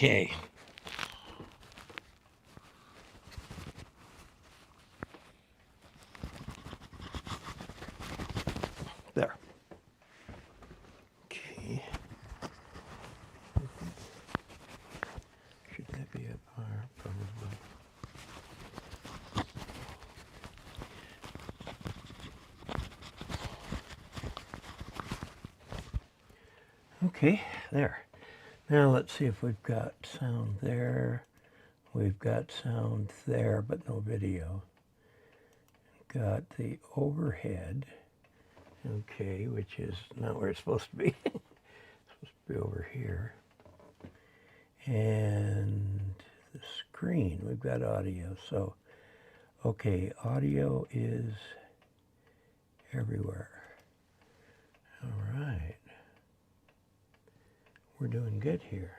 Okay. There. Okay. Should that be up higher? Probably. Okay, there. Now let's see if we've got sound there. We've got sound there, but no video. Got the overhead, okay, which is not where it's supposed to be. It's supposed to be over here. And the screen, we've got audio. So, okay, audio is everywhere. All right. We're doing good here.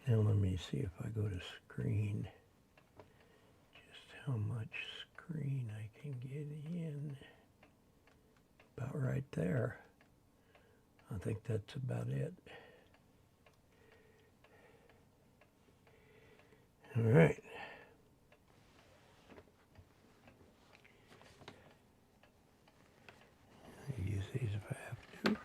Now let me see if I go to screen, just how much screen I can get in. About right there. I think that's about it. All right. I'll use these if I have to.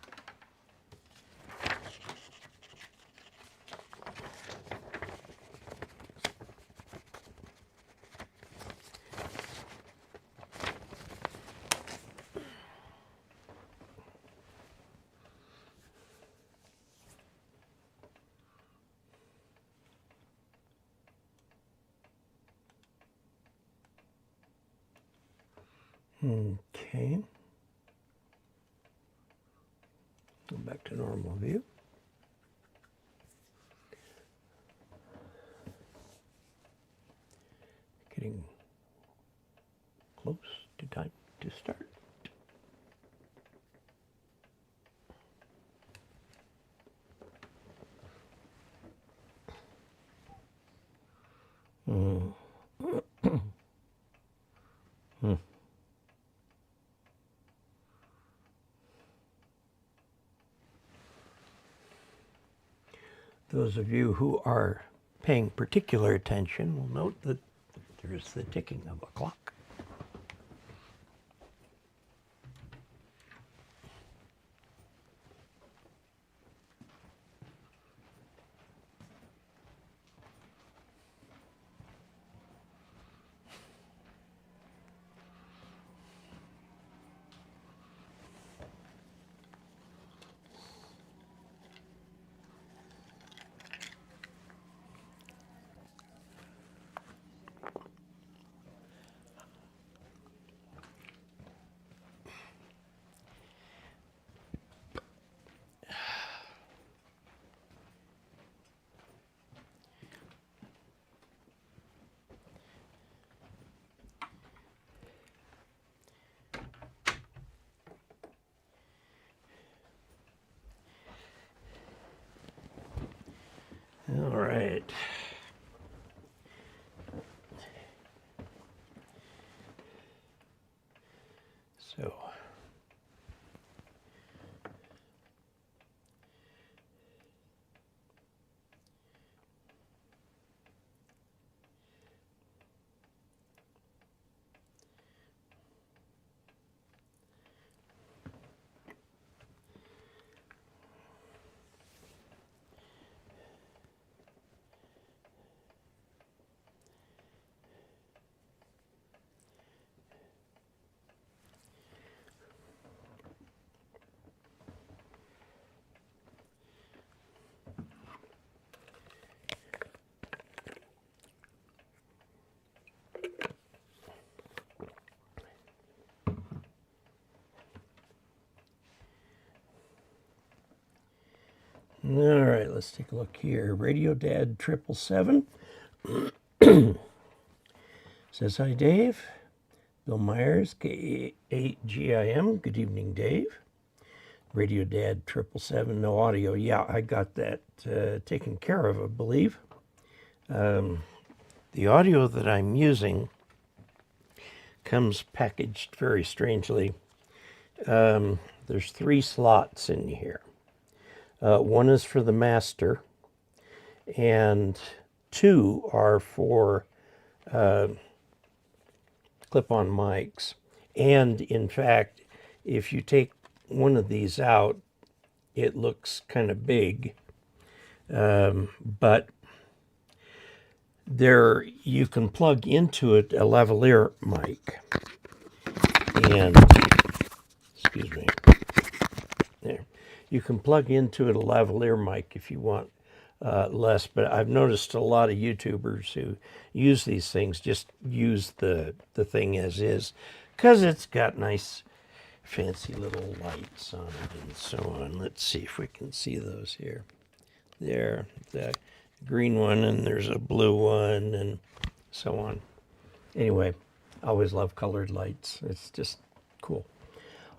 Okay. Go back to normal view. Getting close to time to start. Those of you who are paying particular attention will note that there's the ticking of a clock. All right. So all right, let's take a look here. Radio Dad 777 says, hi, Dave. Bill Myers, K8GIM. Good evening, Dave. Radio Dad 777, no audio. Yeah, I got that taken care of, I believe. The audio that I'm using comes packaged very strangely. There's 3 slots in here. One is for the master, and 2 are for clip-on mics. And in fact, if you take one of these out, it looks kind of big, but there you can plug into it a lavalier mic, and excuse me, there you can plug into it a lavalier mic if you want less. But I've noticed a lot of YouTubers who use these things just use the thing as is, because it's got nice fancy little lights on it and so on. Let's see if we can see those here. There, the green one, and there's a blue one, and so on. Anyway, I always love colored lights. It's just cool.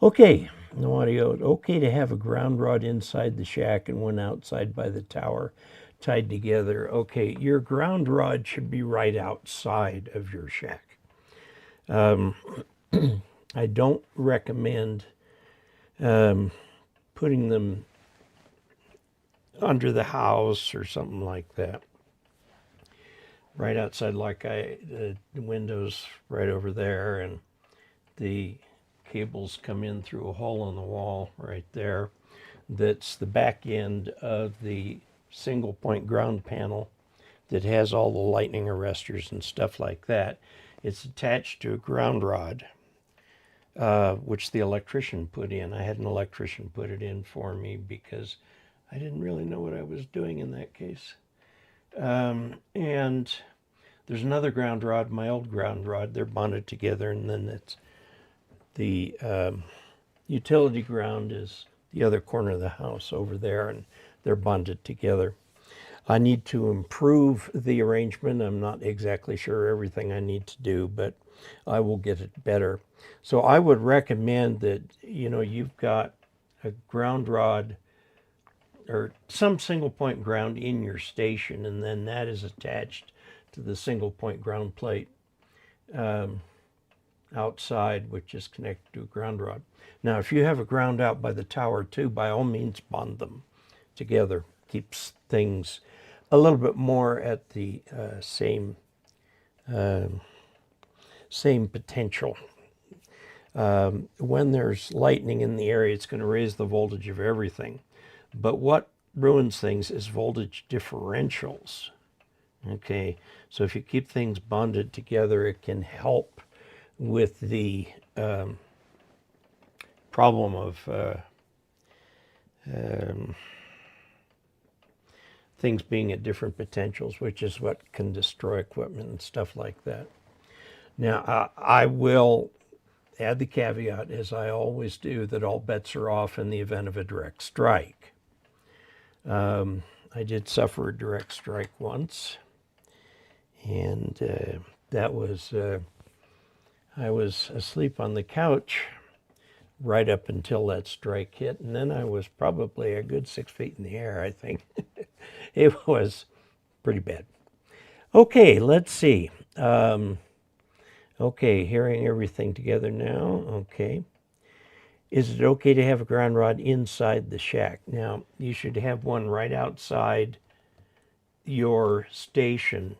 Okay, no audio. Okay to have a ground rod inside the shack and one outside by the tower tied together. Okay, your ground rod should be right outside of your shack. I don't recommend putting them under the house or something like that. Right outside, like the window's right over there, and the cables come in through a hole in the wall right there. That's the back end of the single point ground panel that has all the lightning arresters and stuff like that. It's attached to a ground rod, which the electrician put in. I had an electrician put it in for me because I didn't really know what I was doing in that case. And there's another ground rod, my old ground rod. They're bonded together, and then it's the utility ground is the other corner of the house over there, and they're bonded together. I need to improve the arrangement. I'm not exactly sure everything I need to do, but I will get it better. So I would recommend that, you know, you've got a ground rod or some single point ground in your station, and then that is attached to the single point ground plate outside, which is connected to a ground rod. Now, if you have a ground out by the tower too, by all means bond them together. Keeps things a little bit more at the same potential. When there's lightning in the area, it's going to raise the voltage of everything. But what ruins things is voltage differentials. Okay, so if you keep things bonded together, it can help with the problem of things being at different potentials, which is what can destroy equipment and stuff like that. Now, I will add the caveat, as I always do, that all bets are off in the event of a direct strike. I did suffer a direct strike once, and that was, I was asleep on the couch right up until that strike hit, and then I was probably a good 6 feet in the air, I think. It was pretty bad. Okay, let's see. Okay, hearing everything together now. Okay. Is it okay to have a ground rod inside the shack? Now, you should have one right outside your station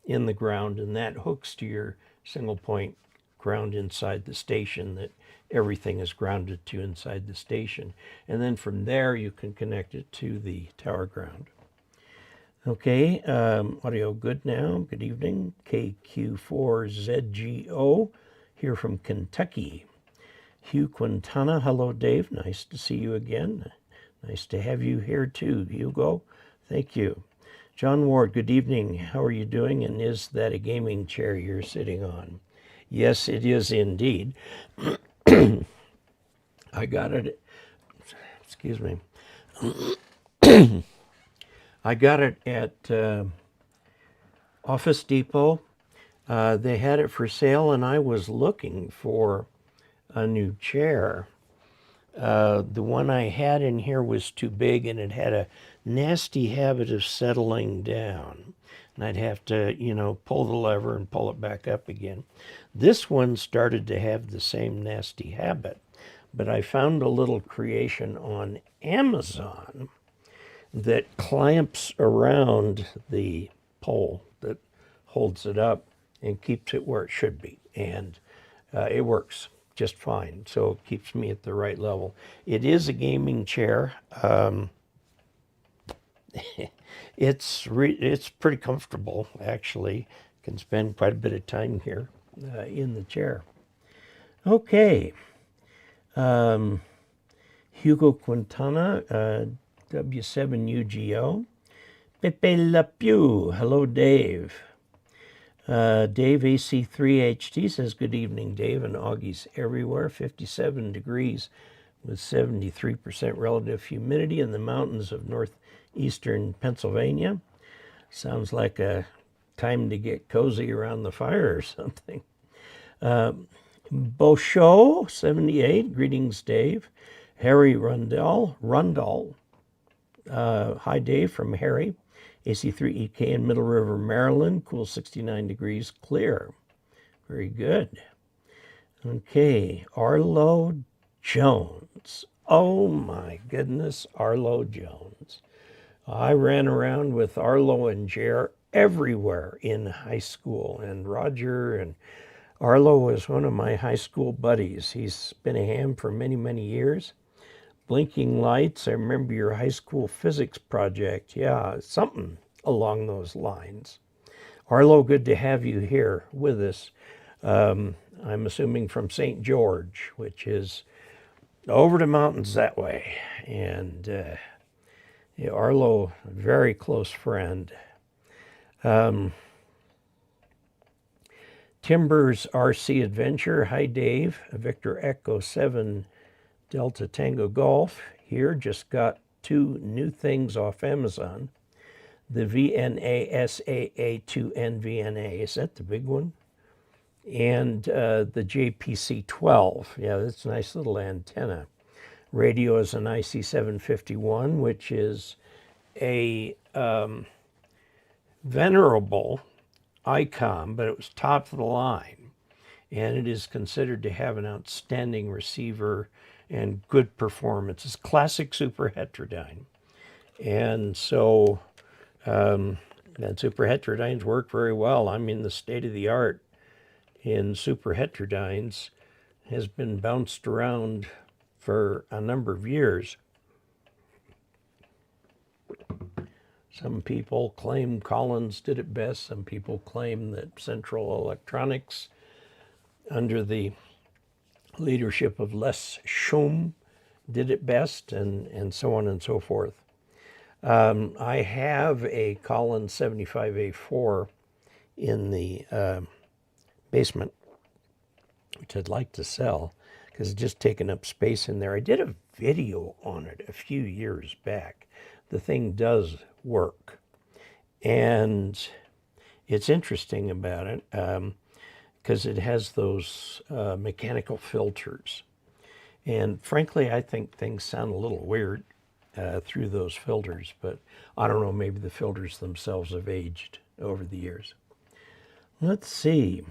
in the ground, and that hooks to your single point ground inside the station that everything is grounded to inside the station. And then from there, you can connect it to the tower ground. Okay, audio good now. Good evening. KQ4ZGO here from Kentucky. Hugh Quintana, hello Dave, nice to see you again. Nice to have you here too, Hugo. Thank you. John Ward, good evening. How are you doing? And is that a gaming chair you're sitting on? Yes, it is indeed. I got it, excuse me. I got it at Office Depot. They had it for sale, and I was looking for a new chair. The one I had in here was too big, and it had a nasty habit of settling down. And I'd have to, pull the lever and pull it back up again. This one started to have the same nasty habit, but I found a little creation on Amazon that clamps around the pole that holds it up and keeps it where it should be. And it works just fine. So it keeps me at the right level. It is a gaming chair. It's pretty comfortable, actually. Can spend quite a bit of time here in the chair. Okay. Hugo Quintana, W7UGO. Pepe La Pew. Hello, Dave. Dave AC3HT says, good evening, Dave, and Augie's everywhere. 57 degrees with 73% relative humidity in the mountains of northeastern Pennsylvania. Sounds like a time to get cozy around the fire or something. Beauchot, 78, greetings, Dave. Harry Rundall. Hi, Dave, from Harry. AC3EK in Middle River, Maryland. Cool 69 degrees, clear. Very good. Okay, Arlo Jones. Oh my goodness, Arlo Jones. I ran around with Arlo and Jer everywhere in high school, and Roger and Arlo was one of my high school buddies. He's been a ham for many, many years. Blinking lights, I remember your high school physics project. Yeah, something along those lines. Arlo, good to have you here with us. I'm assuming from St. George, which is over the mountains that way. And yeah, Arlo, a very close friend. Timbers RC Adventure. Hi, Dave. Victor Echo 7 Delta Tango Golf here. Just got 2 new things off Amazon. The VNA SAA2N VNA. Is that the big one? And the JPC12. Yeah, that's a nice little antenna. Radio is an IC751, which is a venerable ICOM, but it was top of the line. And it is considered to have an outstanding receiver and good performance. It's classic super heterodyne. And so that super heterodynes work very well. I mean, the state of the art in super heterodynes has been bounced around for a number of years. Some people claim Collins did it best. Some people claim that Central Electronics, under the leadership of Les Schum, did it best, and so on and so forth. I have a Collins 75A4 in the basement, which I'd like to sell because it's just taking up space in there. I did a video on it a few years back. The thing does work. And it's interesting about it because it has those mechanical filters. And frankly, I think things sound a little weird through those filters, but I don't know, maybe the filters themselves have aged over the years. Let's see.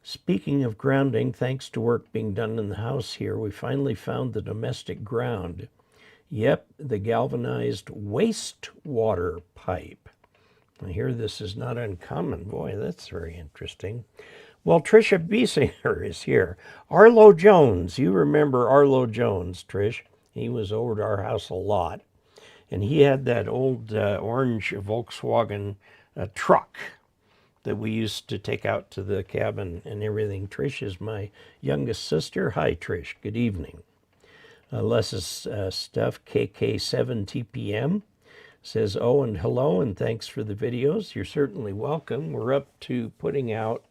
Speaking of grounding, thanks to work being done in the house here, we finally found the domestic ground. Yep, the galvanized wastewater pipe. I hear this is not uncommon. Boy, that's very interesting. Well, Tricia Biesinger is here. Arlo Jones, you remember Arlo Jones, Trish. He was over to our house a lot. And he had that old orange Volkswagen truck that we used to take out to the cabin and everything. Trish is my youngest sister. Hi, Trish. Good evening. Les's stuff, KK7TPM, says, oh, and hello, and thanks for the videos. You're certainly welcome. We're up to putting out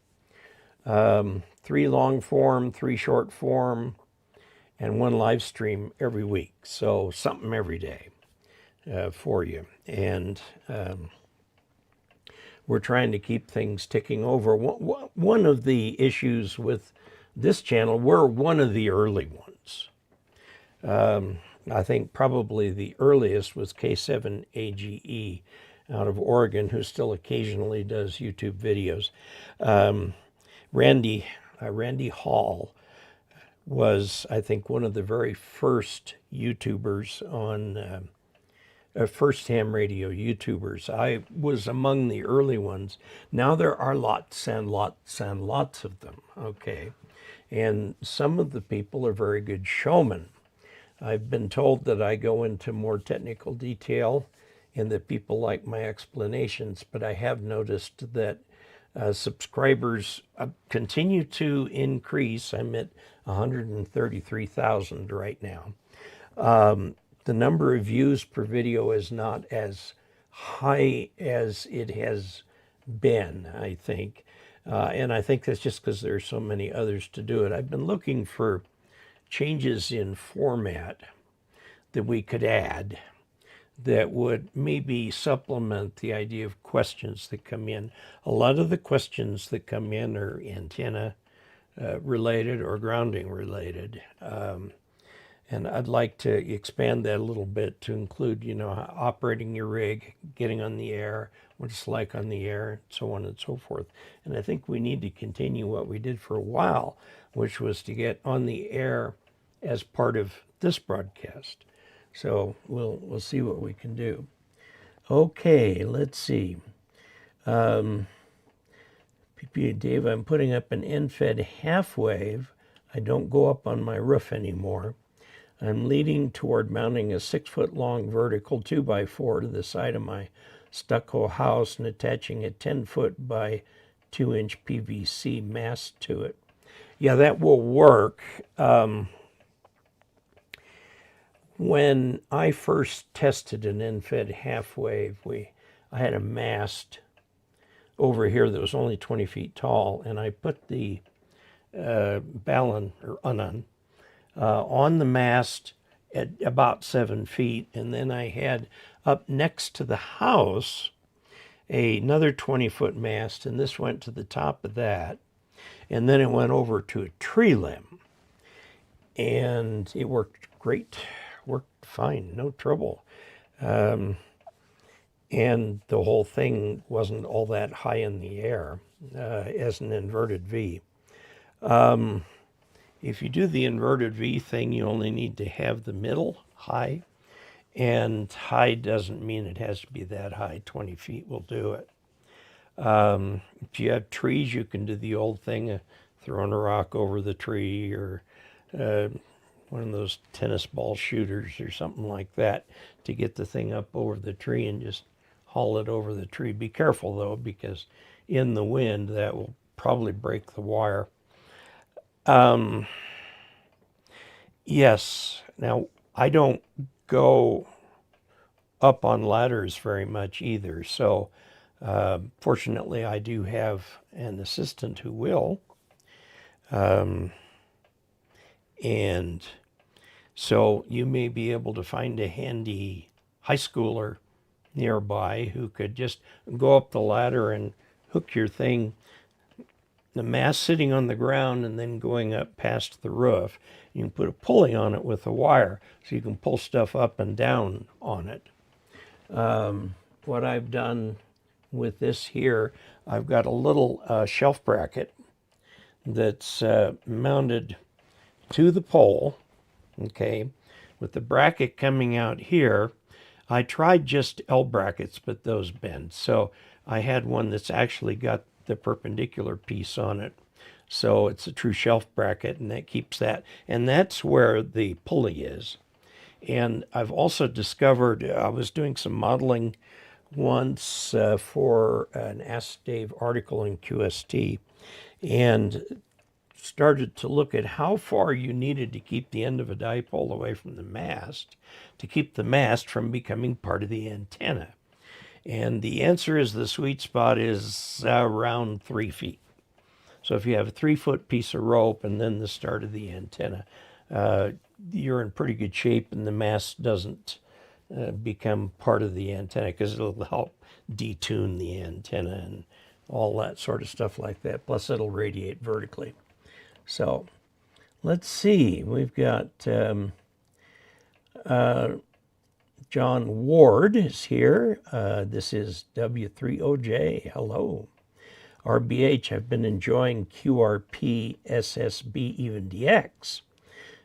3 long form, 3 short form, and 1 live stream every week. So something every day for you. And we're trying to keep things ticking over. One of the issues with this channel, we're one of the early ones. I think probably the earliest was K7AGE out of Oregon, who still occasionally does YouTube videos. Randy Hall was, I think, one of the very first YouTubers on first ham radio YouTubers. I was among the early ones. Now there are lots and lots and lots of them, okay? And some of the people are very good showmen. I've been told that I go into more technical detail and that people like my explanations, but I have noticed that subscribers continue to increase. I'm at 133,000 right now. The number of views per video is not as high as it has been, I think. And I think that's just because there are so many others to do it. I've been looking for changes in format that we could add that would maybe supplement the idea of questions that come in. A lot of the questions that come in are antenna related or grounding related. And I'd like to expand that a little bit to include, you know, operating your rig, getting on the air, what it's like on the air, so on and so forth. And I think we need to continue what we did for a while, which was to get on the air as part of this broadcast. So we'll see what we can do. Okay, let's see. PPA Dave, I'm putting up an end-fed half wave. I don't go up on my roof anymore. I'm leading toward mounting a 6-foot-long vertical 2x4 to the side of my stucco house and attaching a 10-foot by 2-inch PVC mast to it. Yeah, that will work. When I first tested an end-fed half wave, I had a mast over here that was only 20 feet tall, and I put the balun or unan on the mast at about 7 feet, and then I had up next to the house another 20-foot mast, and this went to the top of that, and then it went over to a tree limb, and it worked great, worked fine, no trouble. And the whole thing wasn't all that high in the air as an inverted V. If you do the inverted V thing, you only need to have the middle high, and high doesn't mean it has to be that high. 20 feet will do it. If you have trees, you can do the old thing of throwing a rock over the tree, or one of those tennis ball shooters or something like that to get the thing up over the tree and just haul it over the tree. Be careful though, because in the wind that will probably break the wire. Yes, now I don't go up on ladders very much either, so fortunately I do have an assistant who will. And so you may be able to find a handy high schooler nearby who could just go up the ladder and hook your thing, the mast sitting on the ground and then going up past the roof. You can put a pulley on it with a wire so you can pull stuff up and down on it. What I've done with this here, I've got a little shelf bracket that's mounted to the pole, okay, with the bracket coming out here. I tried just L brackets, but those bend. So I had one that's actually got the perpendicular piece on it. So it's a true shelf bracket, and that keeps that. And that's where the pulley is. And I've also discovered, I was doing some modeling once for an Ask Dave article in QST, and started to look at how far you needed to keep the end of a dipole away from the mast to keep the mast from becoming part of the antenna. And the answer is the sweet spot is around 3 feet. So if you have a 3-foot piece of rope and then the start of the antenna, you're in pretty good shape, and the mast doesn't become part of the antenna, because it'll help detune the antenna and all that sort of stuff like that. Plus, it'll radiate vertically. So, let's see. We've got John Ward is here. This is W3OJ. Hello. RBH, I've been enjoying QRP, SSB, even DX.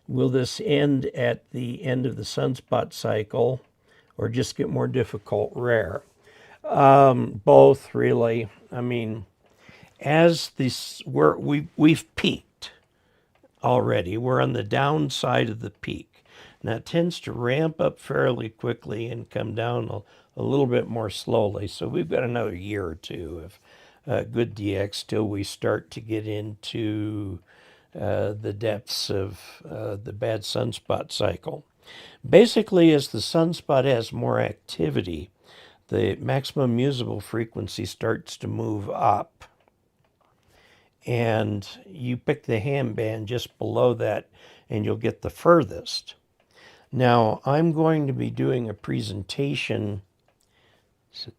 Will this end at the end of the sunspot cycle or just get more difficult rare? Both, really. I mean, as this, we've peaked already. We're on the downside of the peak. Now, it tends to ramp up fairly quickly and come down a little bit more slowly. So we've got another year or two of good DX till we start to get into the depths of the bad sunspot cycle. Basically, as the sunspot has more activity, the maximum usable frequency starts to move up. And you pick the ham band just below that, and you'll get the furthest. Now, I'm going to be doing a presentation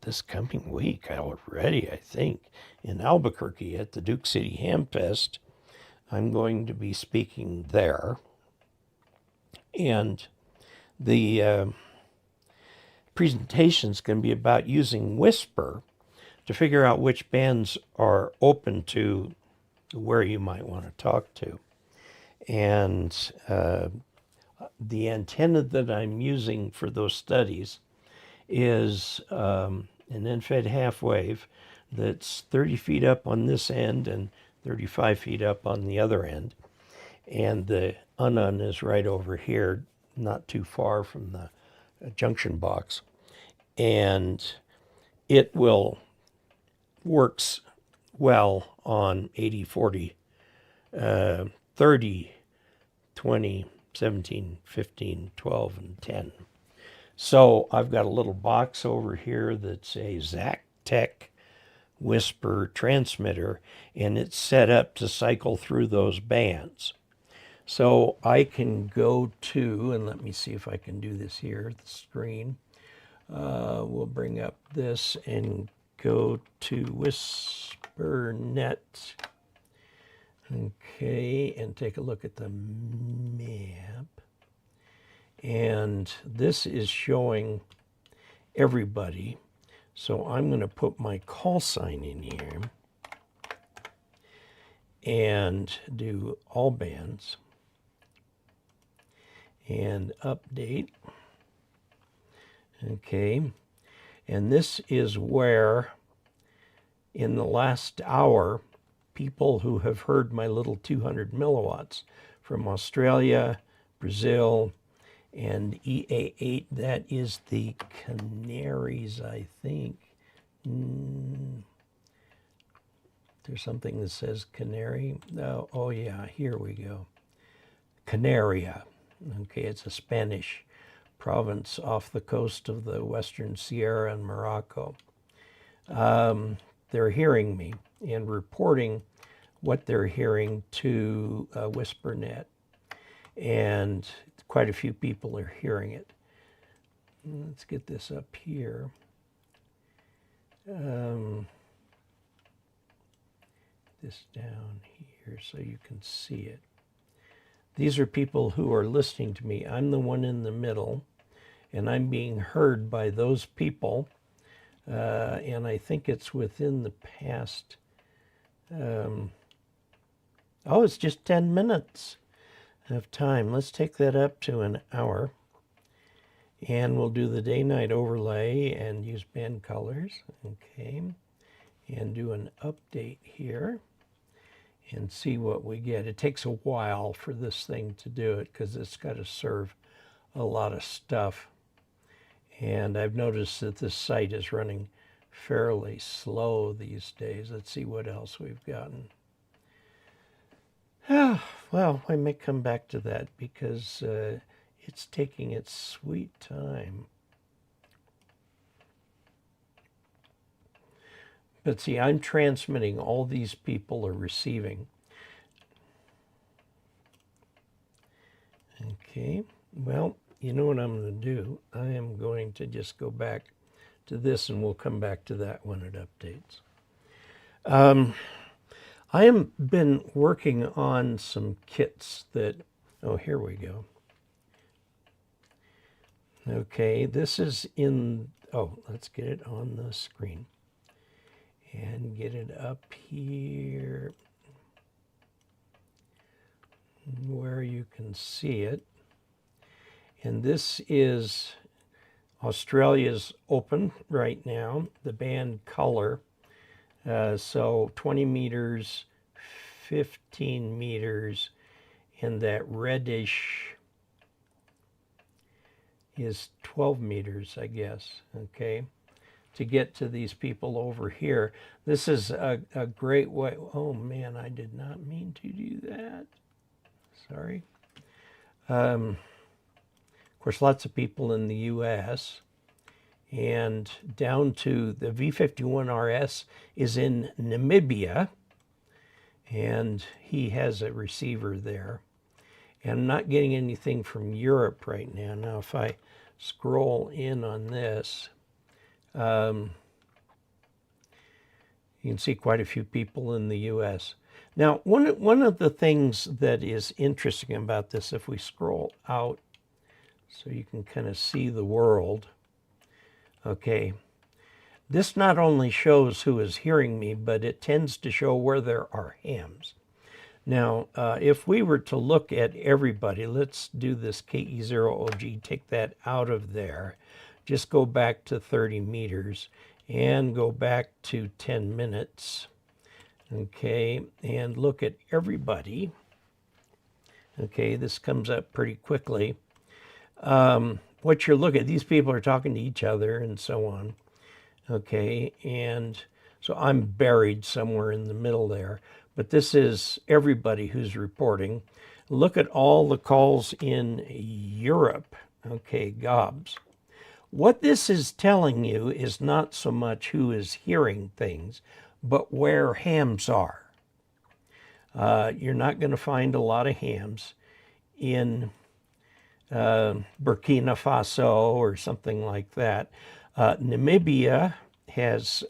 this coming week already, I think, in Albuquerque at the Duke City Ham Fest. I'm going to be speaking there. And the presentation is going to be about using Whisper to figure out which bands are open to where you might want to talk to. And the antenna that I'm using for those studies is an end-fed half wave that's 30 feet up on this end and 35 feet up on the other end. And the UNUN is right over here, not too far from the junction box. And it works well on 80, 40, 30, 20, 17, 15, 12, and 10. So I've got a little box over here that's a Zactec Whisper transmitter, and it's set up to cycle through those bands. So I can go to, and let me see if I can do this here, the screen. We'll bring up this and go to WhisperNet. Okay, and take a look at the map. And this is showing everybody. So I'm going to put my call sign in here and do all bands and update. Okay, and this is where in the last hour, people who have heard my little 200 milliwatts from Australia, Brazil, and EA8, that is the Canaries, I think. There's something that says Canary. Oh yeah, here we go. Canaria. Okay, it's a Spanish province off the coast of the Western Sierra and Morocco. They're hearing me and reporting what they're hearing to WhisperNet. And quite a few people are hearing it. Let's get this up here. This down here so you can see it. These are people who are listening to me. I'm the one in the middle, and I'm being heard by those people. And I think it's within the past, oh, it's just 10 minutes of time. Let's take that up to an hour. And we'll do the day-night overlay and use band colors. Okay. And do an update here and see what we get. It takes a while for this thing to do it because it's got to serve a lot of stuff. And I've noticed that this site is running fairly slow these days. Let's see what else we've gotten. Well, I may come back to that because it's taking its sweet time. But see, I'm transmitting. All these people are receiving. Okay, well, you know what I'm going to do? I am going to just go back to this, and we'll come back to that when it updates. I have been working on some kits that, oh, here we go. Okay, this is in, oh, let's get it on the screen and get it up here where you can see it. And this is Australia's open right now, the band color. So 20 meters, 15 meters, and that reddish is 12 meters, I guess, okay, to get to these people over here. This is a great way. Oh, man, I did not mean to do that. Sorry. Of course, lots of people in the U.S., and down to the V51RS is in Namibia, and he has a receiver there. And I'm not getting anything from Europe right now. Now, if I scroll in on this, you can see quite a few people in the U.S. Now, one of the things that is interesting about this, if we scroll out so you can kind of see the world, okay, this not only shows who is hearing me, but it tends to show where there are hams. Now, if we were to look at everybody, let's do this KE0OG, take that out of there, just go back to 30 meters and go back to 10 minutes, okay, and look at everybody. Okay, this comes up pretty quickly. What you're looking at, these people are talking to each other and so on. Okay, and so I'm buried somewhere in the middle there. But this is everybody who's reporting. Look at all the calls in Europe. Okay, gobs. What this is telling you is not so much who is hearing things, but where hams are. You're not going to find a lot of hams in Burkina Faso or something like that. Namibia has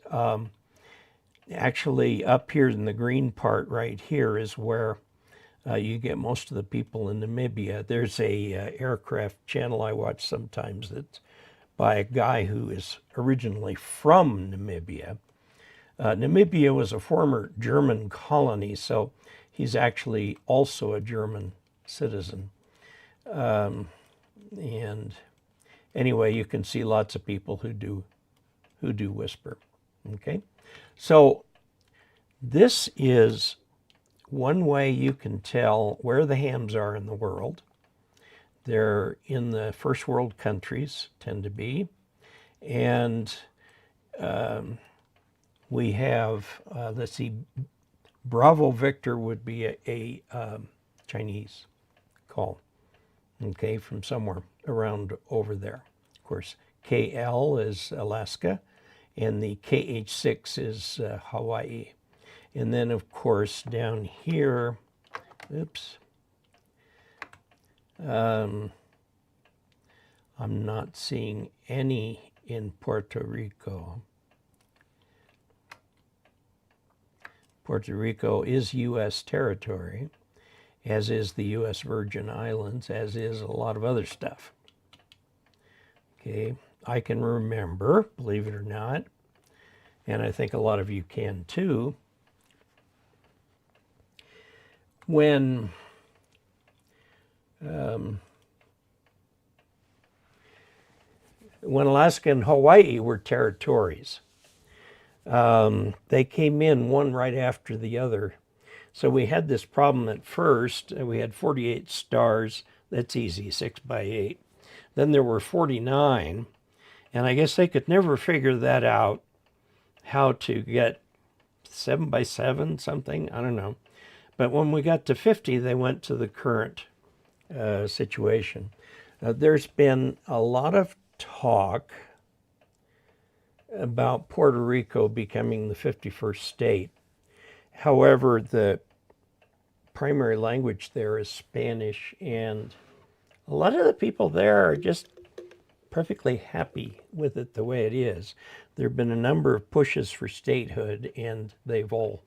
actually up here in the green part right here is where you get most of the people in Namibia. There's a aircraft channel I watch sometimes that's by a guy who is originally from Namibia. Namibia was a former German colony, so he's actually also a German citizen. And anyway, you can see lots of people who do whisper. Okay, so this is one way you can tell where the hams are in the world. They're in the first world countries, tend to be, and we have, let's see, Bravo Victor would be a Chinese call, okay, from somewhere around over there. Of course, KL is Alaska, and the KH6 is Hawaii. And then, of course, down here, oops, I'm not seeing any in Puerto Rico. Puerto Rico is U.S. territory, as is the U.S. Virgin Islands, as is a lot of other stuff. Okay, I can remember, believe it or not, and I think a lot of you can too, when Alaska and Hawaii were territories. They came in one right after the other. So we had this problem at first. We had 48 stars. That's easy, 6 by 8. Then there were 49. And I guess they could never figure that out, how to get 7 by 7 something. I don't know. But when we got to 50, they went to the current situation. There's been a lot of talk about Puerto Rico becoming the 51st state. However, the primary language there is Spanish and a lot of the people there are just perfectly happy with it the way it is. There have been a number of pushes for statehood, and they've all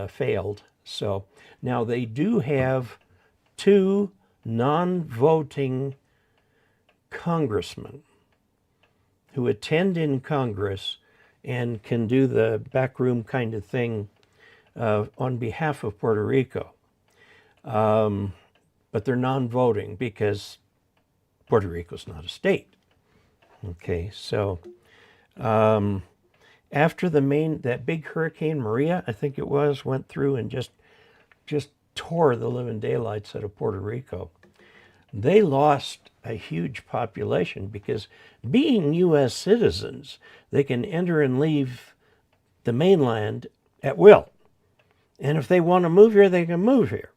failed. So now they do have 2 non-voting congressmen who attend in Congress and can do the backroom kind of thing on behalf of Puerto Rico. But they're non-voting because Puerto Rico's not a state. Okay, so after that big Hurricane Maria, I think it was, went through and just tore the living daylights out of Puerto Rico, they lost a huge population because being U.S. citizens, they can enter and leave the mainland at will. And if they want to move here, they can move here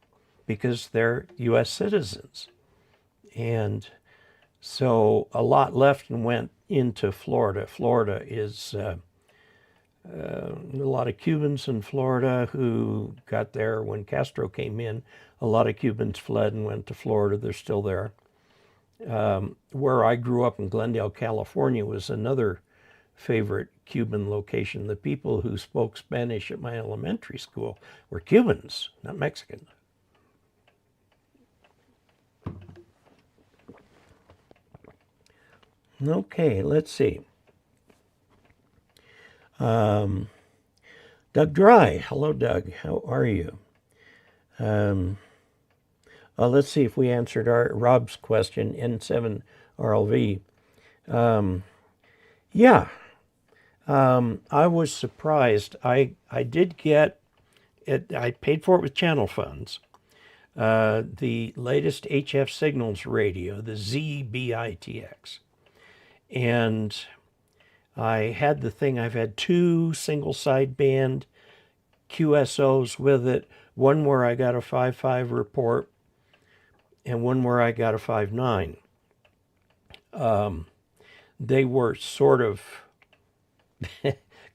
because they're U.S. citizens. And so a lot left and went into Florida. Florida is a lot of Cubans in Florida who got there when Castro came in. A lot of Cubans fled and went to Florida. They're still there. Where I grew up in Glendale, California, was another favorite Cuban location. The people who spoke Spanish at my elementary school were Cubans, not Mexicans. Okay, let's see. Doug Dry. Hello, Doug. How are you? Let's see if we answered Rob's question, N7 RLV. Yeah, I was surprised. I did get it. I paid for it with channel funds. The latest HF Signals radio, the ZBITX. And I had the thing, I've had 2 single sideband QSOs with it, one where I got a 5.5 report and one where I got a 5.9. They were sort of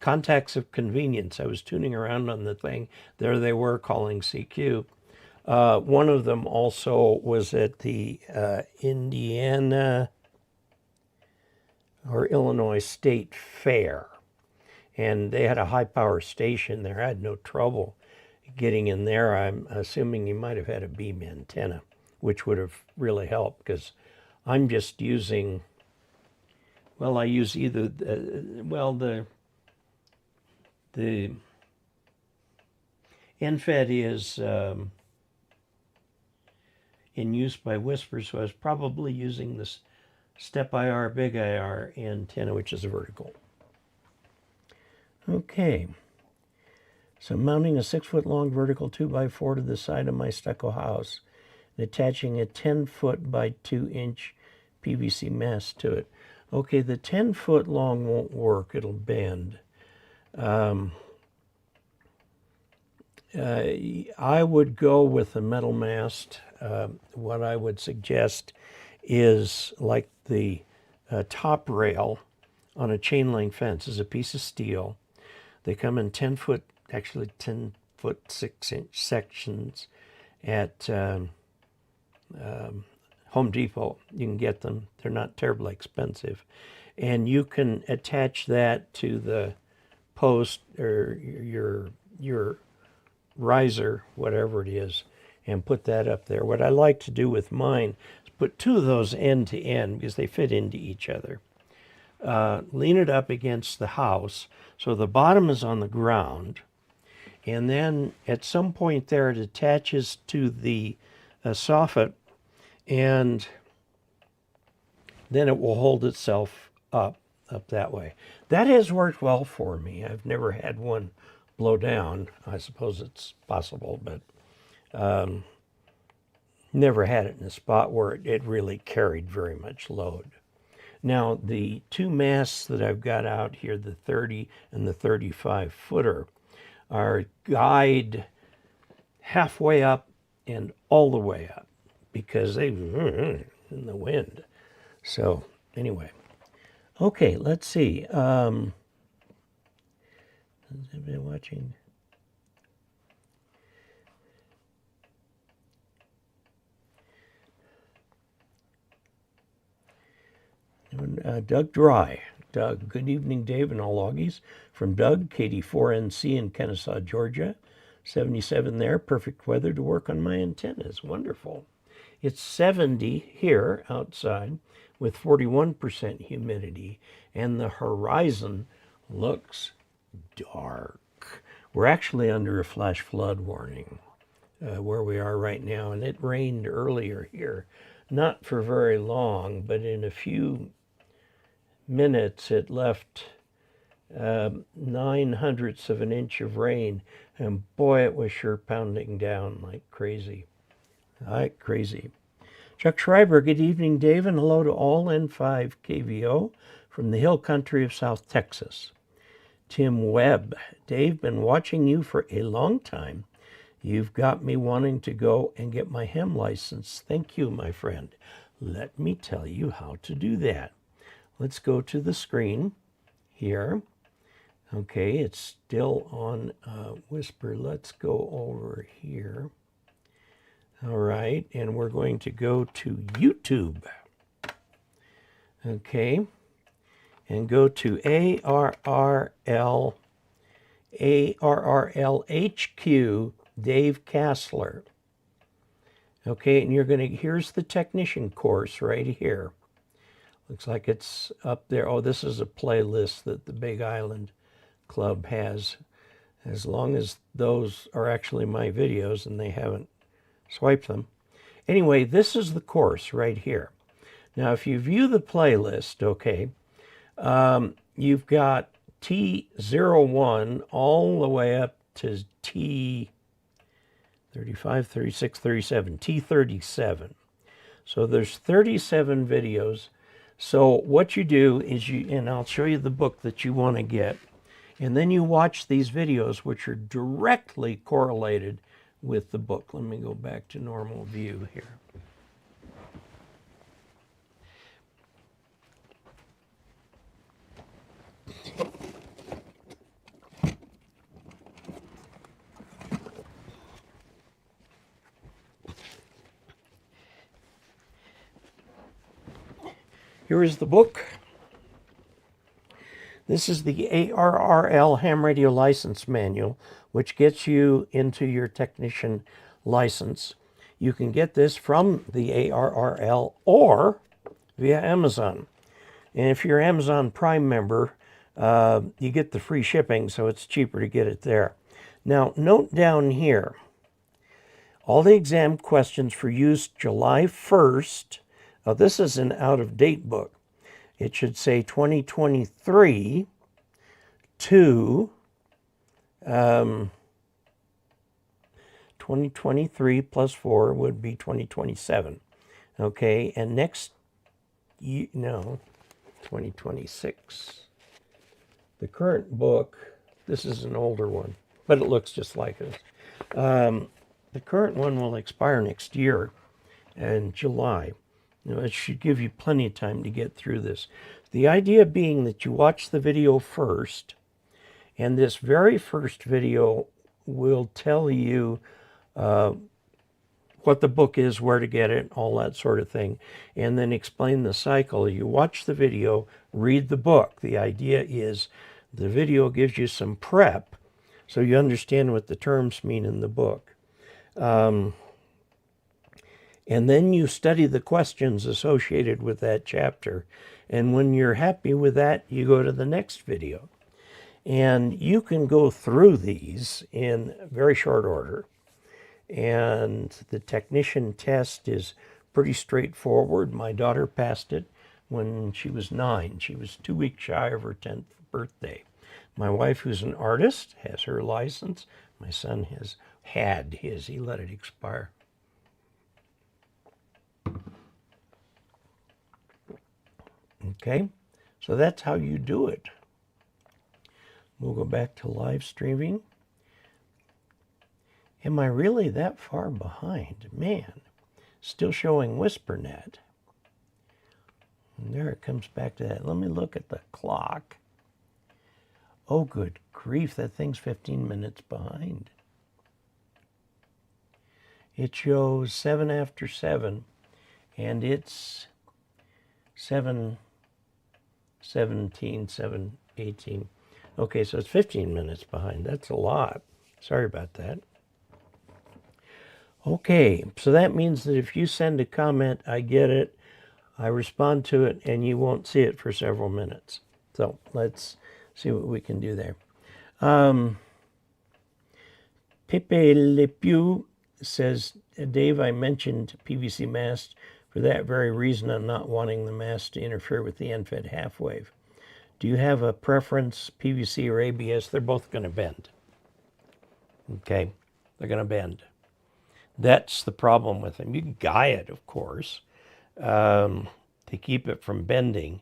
contacts of convenience. I was tuning around on the thing. There they were calling CQ. One of them also was at the Indiana or Illinois State Fair. And they had a high power station there. I had no trouble getting in there. I'm assuming you might have had a beam antenna, which would have really helped because I'm just using, well, I use either, the NFET is in use by Whisper, so I was probably using this Step IR, Big IR antenna, which is a vertical. Okay, so mounting a 6-foot long vertical 2x4 to the side of my stucco house and attaching a 10-foot by 2-inch PVC mast to it. Okay, the 10-foot long won't work, it'll bend. I would go with a metal mast. What I would suggest is like the top rail on a chain link fence is a piece of steel. They come in 10-foot, actually 10-foot 6-inch sections at Home Depot. You can get them. They're not terribly expensive. And you can attach that to the post or your riser, whatever it is, and put that up there. What I like to do with mine is put 2 of those end to end because they fit into each other. Lean it up against the house so the bottom is on the ground, and then at some point there it attaches to the soffit, and then it will hold itself up that way. That has worked well for me. I've never had one blow down. I suppose it's possible, but never had it in a spot where it really carried very much load. Now, the 2 masts that I've got out here, the 30 and the 35 footer, are guyed halfway up and all the way up because they're in the wind. So anyway, okay, let's see. Has anybody watching? Doug Dry. Doug, good evening, Dave and all loggies. From Doug, KD4NC in Kennesaw, Georgia. 77 there, perfect weather to work on my antennas. Wonderful. It's 70 here outside with 41% humidity, and the horizon looks dark. We're actually under a flash flood warning where we are right now, and it rained earlier here. Not for very long, but in a few minutes it left 9/100ths of an inch of rain, and boy, it was sure pounding down like crazy. Like crazy. Chuck Schreiber, good evening, Dave, and hello to all N5 KVO from the hill country of South Texas. Tim Webb, Dave, been watching you for a long time. You've got me wanting to go and get my hem license. Thank you, my friend. Let me tell you how to do that. Let's go to the screen here. Okay, it's still on Whisper. Let's go over here. All right, and we're going to go to YouTube. Okay, and go to ARRLHQ Dave Casler. Okay, and you're going to, here's the technician course right here. Looks like it's up there. Oh, this is a playlist that the Big Island Club has. As long as those are actually my videos and they haven't swiped them. Anyway, this is the course right here. Now, if you view the playlist, okay, you've got T01 all the way up to T35, 36, 37, T37. So there's 37 videos. So what you do is and I'll show you the book that you want to get, and then you watch these videos which are directly correlated with the book. Let me go back to normal view here. Here is the book. This is the ARRL Ham Radio License Manual, which gets you into your technician license. You can get this from the ARRL or via Amazon. And if you're an Amazon Prime member, you get the free shipping, so it's cheaper to get it there. Now, note down here, all the exam questions for use July 1st. Now, this is an out-of-date book. It should say 2023 to 2023 plus 4 would be 2027. Okay, and next, no, 2026. The current book, this is an older one, but it looks just like it. The current one will expire next year in July. You know, it should give you plenty of time to get through this. The idea being that you watch the video first, and this very first video will tell you what the book is, where to get it, all that sort of thing, and then explain the cycle. You watch the video, read the book. The idea is the video gives you some prep so you understand what the terms mean in the book. And then you study the questions associated with that chapter. And when you're happy with that, you go to the next video. And you can go through these in very short order. And the technician test is pretty straightforward. My daughter passed it when she was 9. She was 2 weeks shy of her 10th birthday. My wife, who's an artist, has her license. My son has had his. He let it expire. Okay, so that's how you do it. We'll go back to live streaming. Am I really that far behind? Man, still showing WhisperNet. And there it comes back to that. Let me look at the clock. Oh, good grief, that thing's 15 minutes behind. It shows 7 after 7, and it's 7 17, 7, 18. Okay, so it's 15 minutes behind. That's a lot. Sorry about that. Okay, so that means that if you send a comment, I get it, I respond to it, and you won't see it for several minutes. So let's see what we can do there. Pepe Le Pew says, Dave, I mentioned PVC mast for that very reason on not wanting the mast to interfere with the end-fed half wave. Do you have a preference, PVC or ABS? They're both going to bend. Okay, they're going to bend. That's the problem with them. You can guy it, of course, to keep it from bending,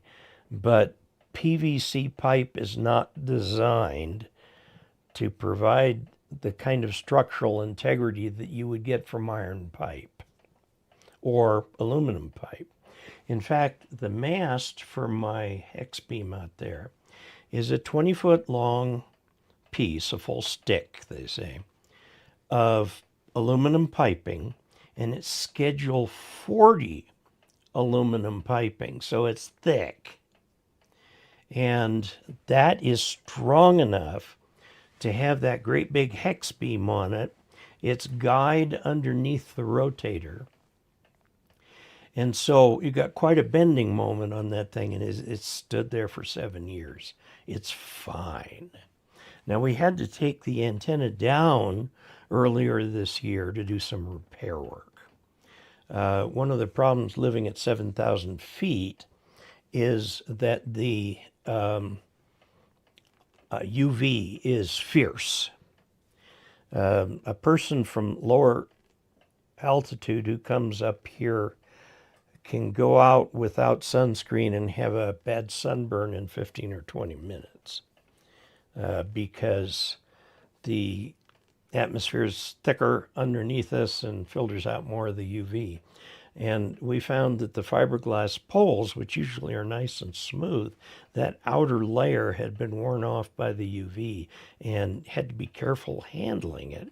but PVC pipe is not designed to provide the kind of structural integrity that you would get from iron pipe or aluminum pipe. In fact, the mast for my hex beam out there is a 20-foot long piece, a full stick, they say, of aluminum piping, and it's schedule 40 aluminum piping, so it's thick. And that is strong enough to have that great big hex beam on it. It's guyed underneath the rotator. And so you got quite a bending moment on that thing, and it's stood there for 7 years. It's fine. Now, we had to take the antenna down earlier this year to do some repair work. One of the problems living at 7,000 feet is that the UV is fierce. A person from lower altitude who comes up here can go out without sunscreen and have a bad sunburn in 15 or 20 minutes because the atmosphere is thicker underneath us and filters out more of the UV. And we found that the fiberglass poles, which usually are nice and smooth, that outer layer had been worn off by the UV and had to be careful handling it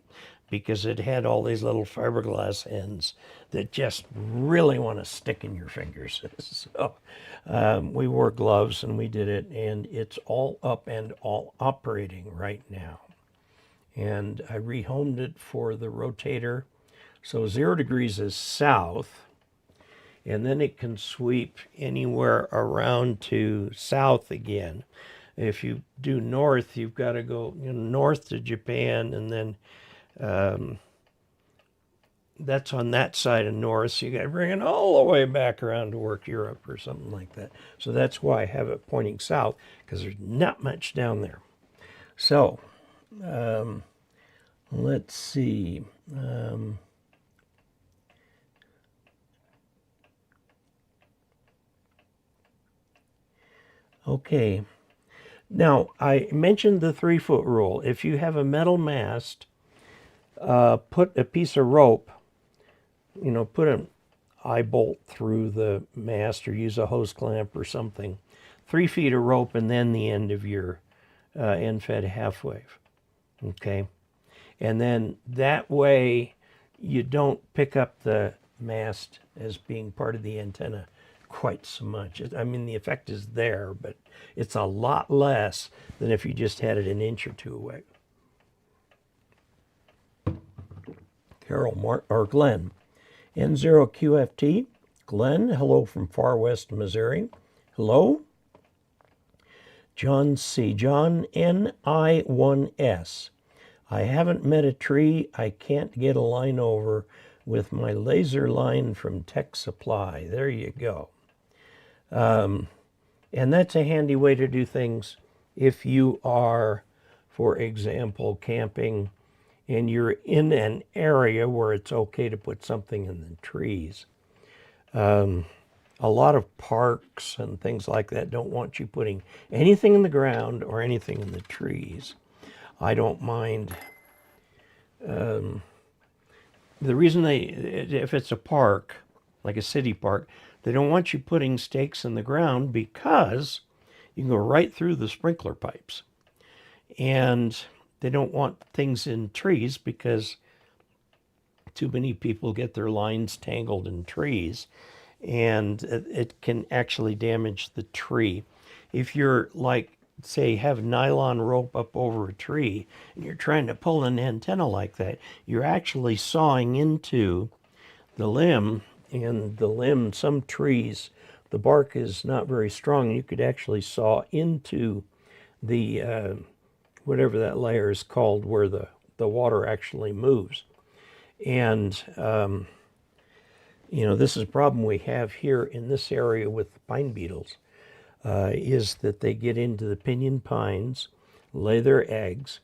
because it had all these little fiberglass ends that just really want to stick in your fingers. So we wore gloves and we did it, and it's all up and all operating right now. And I rehomed it for the rotator. So 0 degrees is south, and then it can sweep anywhere around to south again. If you do north, you've got to go north to Japan, and then that's on that side of north, so you got to bring it all the way back around to work Europe or something like that. So that's why I have it pointing south, because there's not much down there. So let's see. Okay. Now, I mentioned the 3-foot rule. If you have a metal mast, put a piece of rope, put an eye bolt through the mast or use a hose clamp or something. 3 feet of rope and then the end of your end-fed half wave. Okay? And then that way you don't pick up the mast as being part of the antenna quite so much. I mean, the effect is there, but it's a lot less than if you just had it an inch or two away. Glenn, N0QFT. Glenn, hello from far west Missouri. Hello. John C. John NI1S. I haven't met a tree I can't get a line over with my laser line from Tech Supply. There you go. And that's a handy way to do things if you are, for example, camping and you're in an area where it's okay to put something in the trees. A lot of parks and things like that don't want you putting anything in the ground or anything in the trees. I don't mind. The reason if it's a park, like a city park, they don't want you putting stakes in the ground because you can go right through the sprinkler pipes. And they don't want things in trees because too many people get their lines tangled in trees, and it can actually damage the tree. if you're like, say, have nylon rope up over a tree and you're trying to pull an antenna like that, you're actually sawing into the limb, and the limb, some trees, the bark is not very strong. You could actually saw into the whatever that layer is called, where the water actually moves. And you know, this is a problem we have here in this area with pine beetles, is that they get into the pinyon pines, lay their eggs,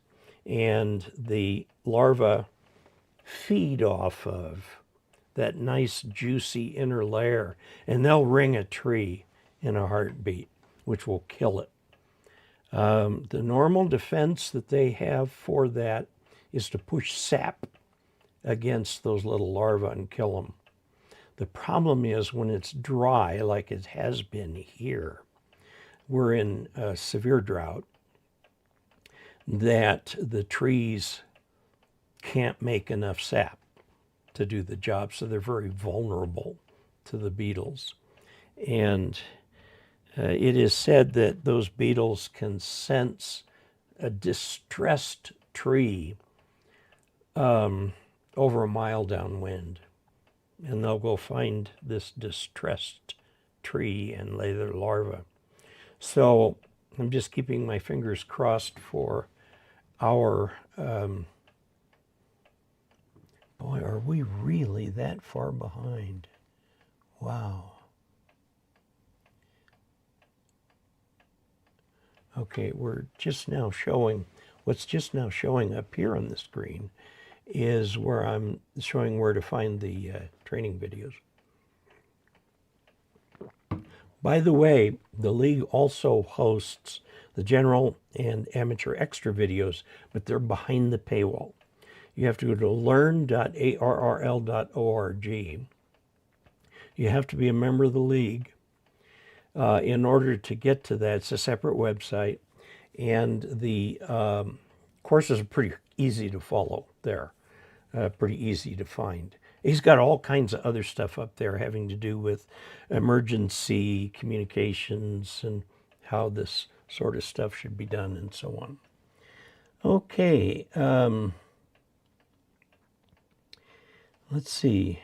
and the larvae feed off of that nice juicy inner layer, and they'll ring a tree in a heartbeat, which will kill it. The normal defense that they have for that is to push sap against those little larvae and kill them. The problem is when it's dry, like it has been here, we're in a severe drought, that the trees can't make enough sap to do the job, so they're very vulnerable to the beetles. And it is said that those beetles can sense a distressed tree over a mile downwind, and they'll go find this distressed tree and lay their larvae. So I'm just keeping my fingers crossed for our boy, are we really that far behind? Wow. Okay, we're just now showing, what's just now showing up here on the screen is where I'm showing where to find the training videos. By the way, the League also hosts the general and amateur extra videos, but they're behind the paywall. You have to go to learn.arrl.org. You have to be a member of the League in order to get to that. It's a separate website, and the courses are pretty easy to follow there, pretty easy to find. He's got all kinds of other stuff up there having to do with emergency communications and how this sort of stuff should be done and so on. Okay. Let's see.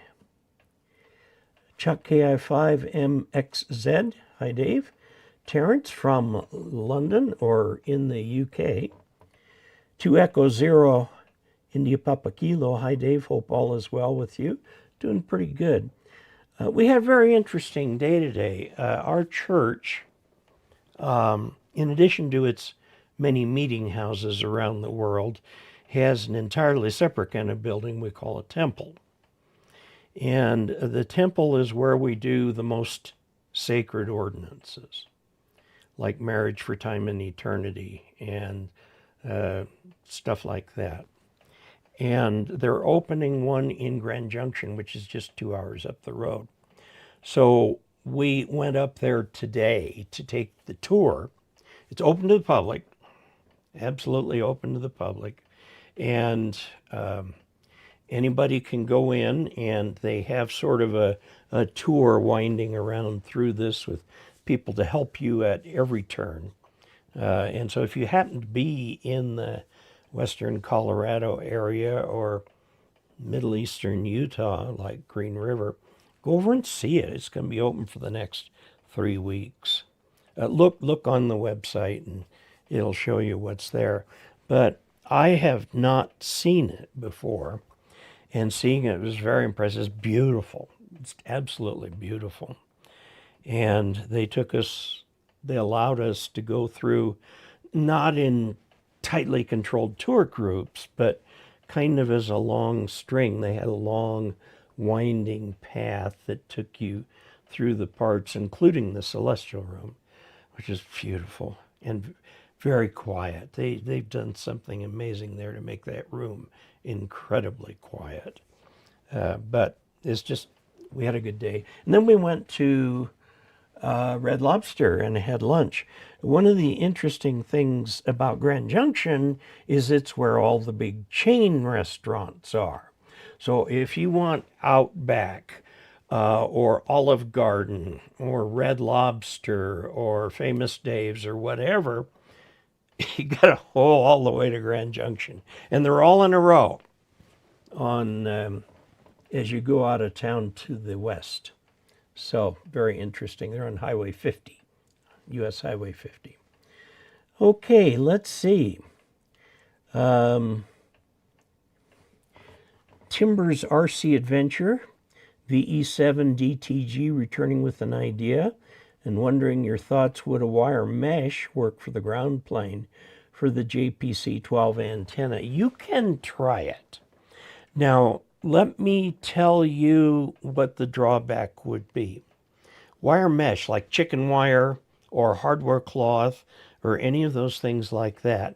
Chuck KI5MXZ. Hi, Dave. Terrence from London or in the UK. 2 Echo 0 India Papa Kilo. Hi, Dave. Hope all is well with you. Doing pretty good. We had a very interesting day today. Our church, in addition to its many meeting houses around the world, has an entirely separate kind of building we call a temple. And the temple is where we do the most sacred ordinances, like marriage for time and eternity and stuff like that. And they're opening one in Grand Junction, which is just 2 hours up the road. So we went up there today to take the tour. It's open to the public, absolutely open to the public. And anybody can go in, and they have sort of a tour winding around through this with people to help you at every turn. And so if you happen to be in the western Colorado area or middle eastern Utah, like Green River, go over and see it. It's going to be open for the next 3 weeks. Look on the website, and it'll show you what's there. But I have not seen it before, and seeing it was very impressive. It's beautiful. It's absolutely beautiful. And they allowed us to go through, not in tightly controlled tour groups, but kind of as a long string. They had a long winding path that took you through the parts, including the celestial room, which is beautiful and very quiet. They've done something amazing there to make that room incredibly quiet. But it's just, we had a good day. And then we went to Red Lobster and had lunch. One of the interesting things about Grand Junction is it's where all the big chain restaurants are. So if you want Outback, or Olive Garden or Red Lobster or Famous Dave's or whatever, you got a hole all the way to Grand Junction. And they're all in a row on as you go out of town to the west. So very interesting. They're on Highway 50, US Highway 50. Okay, let's see. Timber's RC Adventure, VE7 DTG returning with an idea and wondering your thoughts, would a wire mesh work for the ground plane for the JPC-12 antenna? You can try it. Now, let me tell you what the drawback would be. Wire mesh, like chicken wire or hardware cloth or any of those things like that,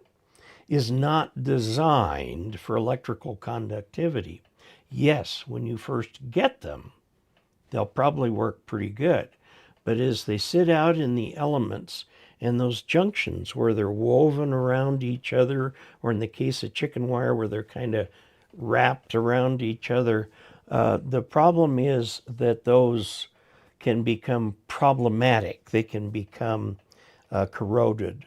is not designed for electrical conductivity. Yes, when you first get them, they'll probably work pretty good. But as they sit out in the elements and those junctions where they're woven around each other, or in the case of chicken wire where they're kind of wrapped around each other, the problem is that those can become problematic. They can become corroded,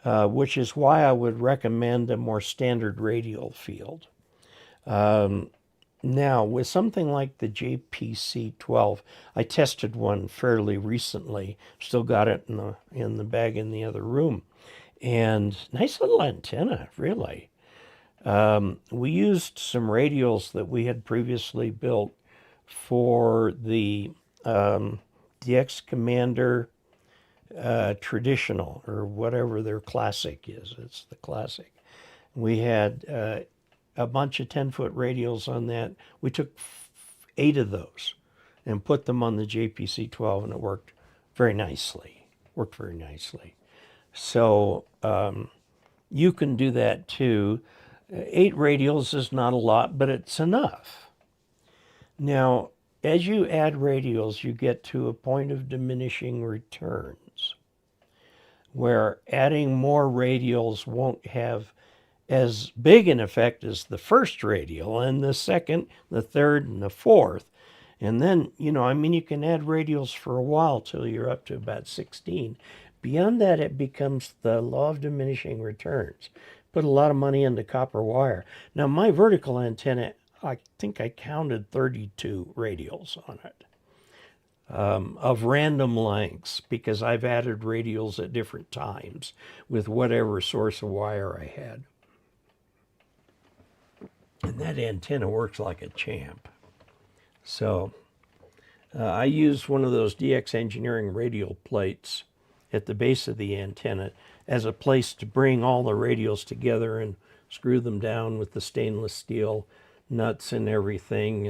which is why I would recommend a more standard radial field. Now, with something like the JPC-12, I tested one fairly recently. Still got it in the bag in the other room. And nice little antenna, really. We used some radials that we had previously built for the DX Commander Traditional, or whatever their classic is. It's the classic. We had a bunch of 10-foot radials on that. We took 8 of those and put them on the JPC-12, and it worked very nicely. So you can do that too. 8 radials is not a lot, but it's enough. Now, as you add radials, you get to a point of diminishing returns, where adding more radials won't have as big an effect as the first radial, and the second, the third, and the fourth. And then, you can add radials for a while till you're up to about 16. Beyond that, it becomes the law of diminishing returns. Put a lot of money into copper wire. Now, my vertical antenna, I think I counted 32 radials on it, of random lengths, because I've added radials at different times with whatever source of wire I had. And that antenna works like a champ. So I used one of those DX Engineering radial plates at the base of the antenna as a place to bring all the radials together and screw them down with the stainless steel nuts and everything.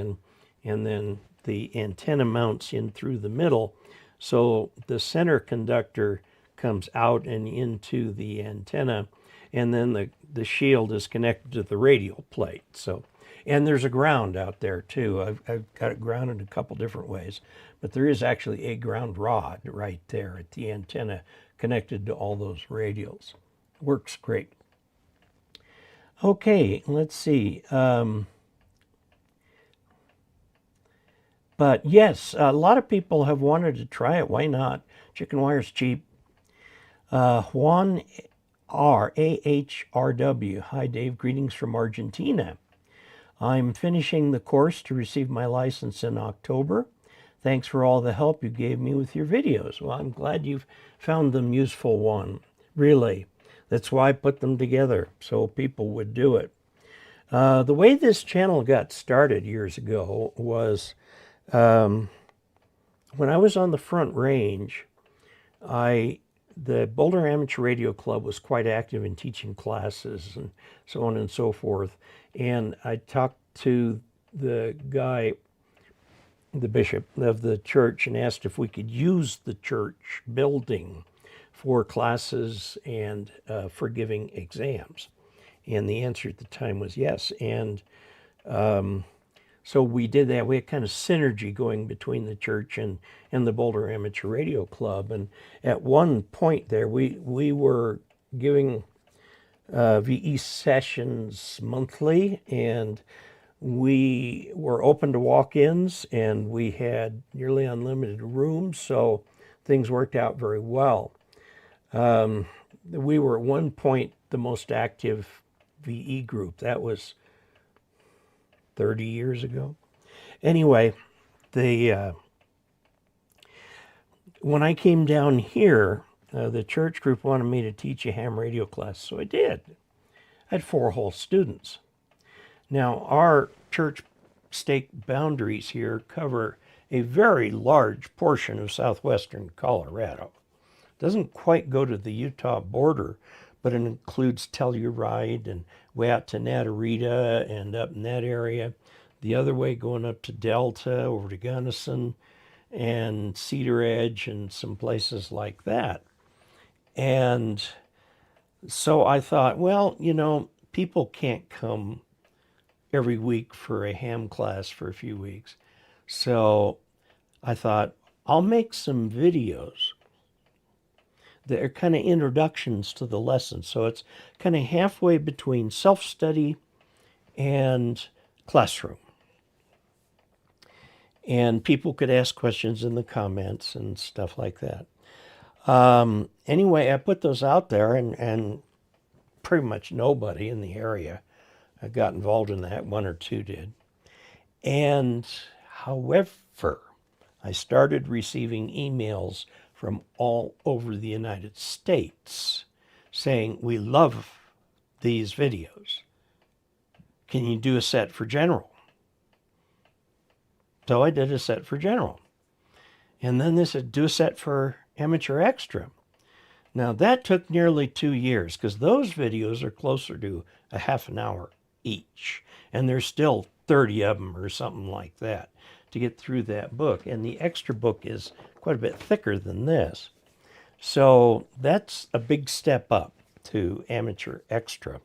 And then the antenna mounts in through the middle. So the center conductor comes out and into the antenna, and then the shield is connected to the radial plate. So, and there's a ground out there too. I've got it grounded a couple different ways, but there is actually a ground rod right there at the antenna connected to all those radials. Works great. Okay, let's see. But yes, a lot of people have wanted to try it. Why not? Chicken wire's cheap. Juan R. AHRW. Hi, Dave. Greetings from Argentina. I'm finishing the course to receive my license in October. Thanks for all the help you gave me with your videos. Well, I'm glad you've found them useful, Juan. Really. That's why I put them together, so people would do it. The way this channel got started years ago was when I was on the Front Range, the Boulder Amateur Radio Club was quite active in teaching classes and so on and so forth. And I talked to the guy, the bishop of the church, and asked if we could use the church building for classes and for giving exams. And the answer at the time was yes. And so we did that. We had kind of synergy going between the church and the Boulder Amateur Radio Club. And at one point there, we were giving VE sessions monthly, and we were open to walk-ins, and we had nearly unlimited rooms, so things worked out very well. We were at one point the most active VE group. That was 30 years ago. Anyway, when I came down here, the church group wanted me to teach a ham radio class, so I did. I had 4 whole students. Now, our church stake boundaries here cover a very large portion of southwestern Colorado. It doesn't quite go to the Utah border, but it includes Telluride and way out to Natarita and up in that area. The other way going up to Delta, over to Gunnison and Cedar Edge and some places like that. And so I thought, well, you know, people can't come every week for a ham class for a few weeks. So I thought, I'll make some videos that are kind of introductions to the lesson. So it's kind of halfway between self-study and classroom. And people could ask questions in the comments and stuff like that. Anyway, I put those out there, and pretty much nobody in the area got involved in that. 1 or 2 did. And however, I started receiving emails from all over the United States saying, we love these videos. Can you do a set for general? So I did a set for general. And then they said, do a set for amateur extra. Now that took nearly 2 years, because those videos are closer to a half an hour each. And there's still 30 of them or something like that to get through that book. And the extra book is quite a bit thicker than this. So that's a big step up to amateur extra.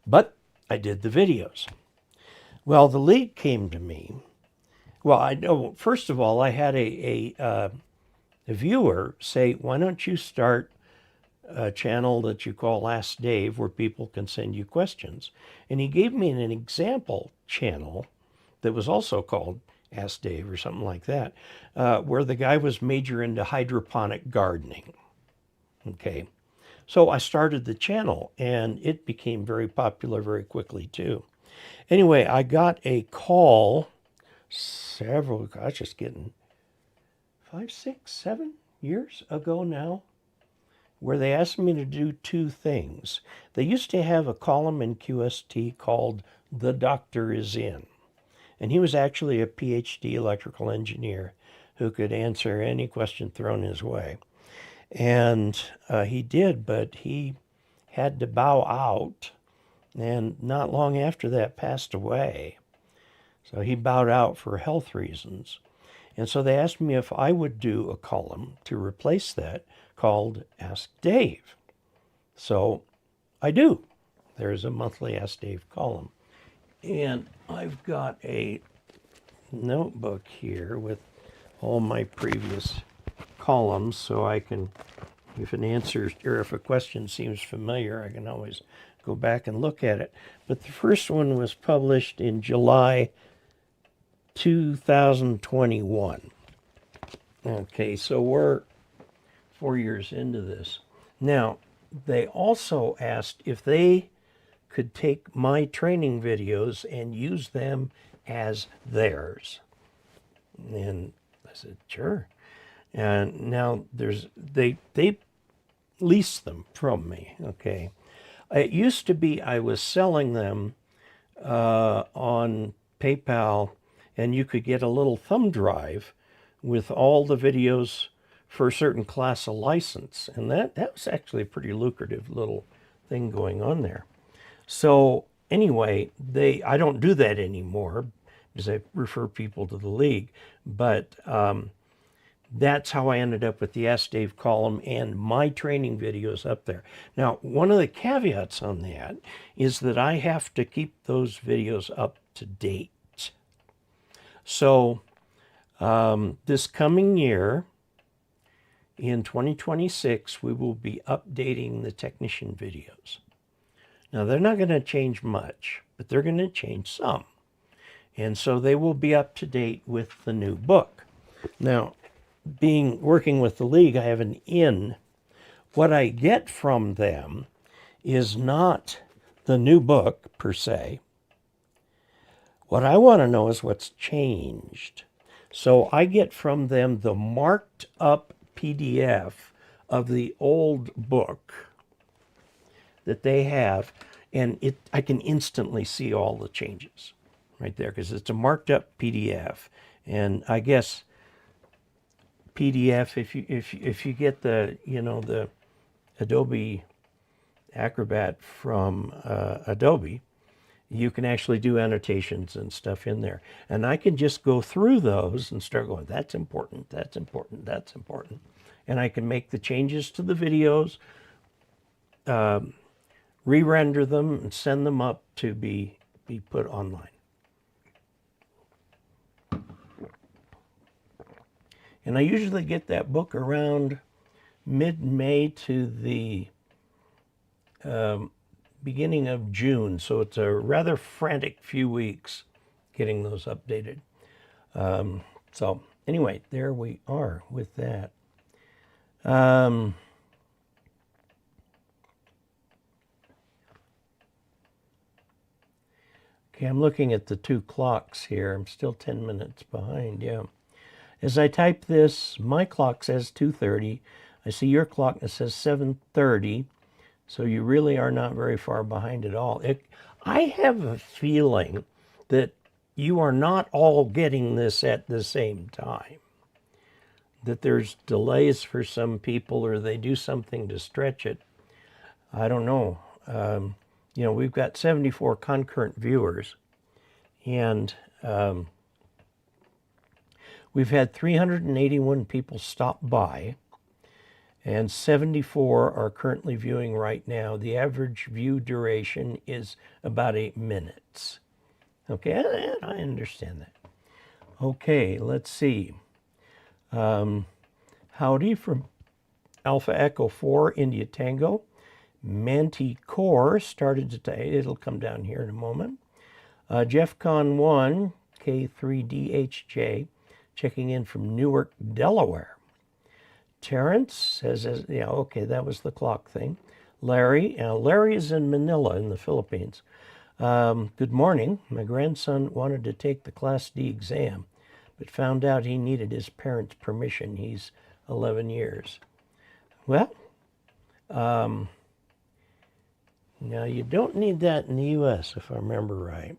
But I did the videos. Well, the league came to me. Well, I know, first of all, I had a viewer say, why don't you start a channel that you call Ask Dave, where people can send you questions. And he gave me an example channel that was also called Ask Dave or something like that, where the guy was major into hydroponic gardening. Okay, so I started the channel, and it became very popular very quickly too. Anyway, I got a call just getting 5, 6, 7 years ago now, where they asked me to do 2 things. They used to have a column in QST called The Doctor Is In. And he was actually a PhD electrical engineer who could answer any question thrown his way. And he did, but he had to bow out, and not long after that passed away. So he bowed out for health reasons. And so they asked me if I would do a column to replace that called Ask Dave. So I do. There's a monthly Ask Dave column. And I've got a notebook here with all my previous columns, so I can, if an answer or if a question seems familiar, I can always go back and look at it. But the first one was published in July 2021. Okay, so we're 4 years into this. Now, they also asked if they could take my training videos and use them as theirs. And I said, sure. And now they lease them from me, okay? It used to be I was selling them on PayPal, and you could get a little thumb drive with all the videos for a certain class of license. And that was actually a pretty lucrative little thing going on there. So anyway, I don't do that anymore because I refer people to the league. But that's how I ended up with the Ask Dave column and my training videos up there. Now, one of the caveats on that is that I have to keep those videos up to date. So this coming year, in 2026, we will be updating the technician videos. Now, they're not going to change much, but they're going to change some. And so they will be up to date with the new book. Now, working with the league, I have an in. What I get from them is not the new book per se. What I want to know is what's changed. So I get from them the marked up PDF of the old book that they have, and I can instantly see all the changes right there because it's a marked up PDF. And I guess PDF, if you get the the Adobe Acrobat from Adobe, you can actually do annotations and stuff in there. And I can just go through those and start going, that's important, that's important, that's important. And I can make the changes to the videos, re-render them, and send them up to be put online. And I usually get that book around mid-May to the beginning of June, so it's a rather frantic few weeks getting those updated. So anyway, there we are with that. Okay, I'm looking at the 2 clocks here. I'm still 10 minutes behind, yeah. As I type this, my clock says 2:30. I see your clock that says 7:30. So you really are not very far behind at all. I have a feeling that you are not all getting this at the same time. That there's delays for some people, or they do something to stretch it. I don't know. We've got 74 concurrent viewers, and we've had 381 people stop by, and 74 are currently viewing right now. The average view duration is about 8 minutes. Okay, I understand that. Okay, let's see. Howdy from Alpha Echo 4, India Tango. Manticore started today. It'll come down here in a moment. JeffCon 1, K3DHJ, checking in from Newark, Delaware. Terrence says, yeah, okay, that was the clock thing. Larry is in Manila in the Philippines. Good morning. My grandson wanted to take the Class D exam, but found out he needed his parents' permission. He's 11 years. Well, now you don't need that in the U.S., if I remember right.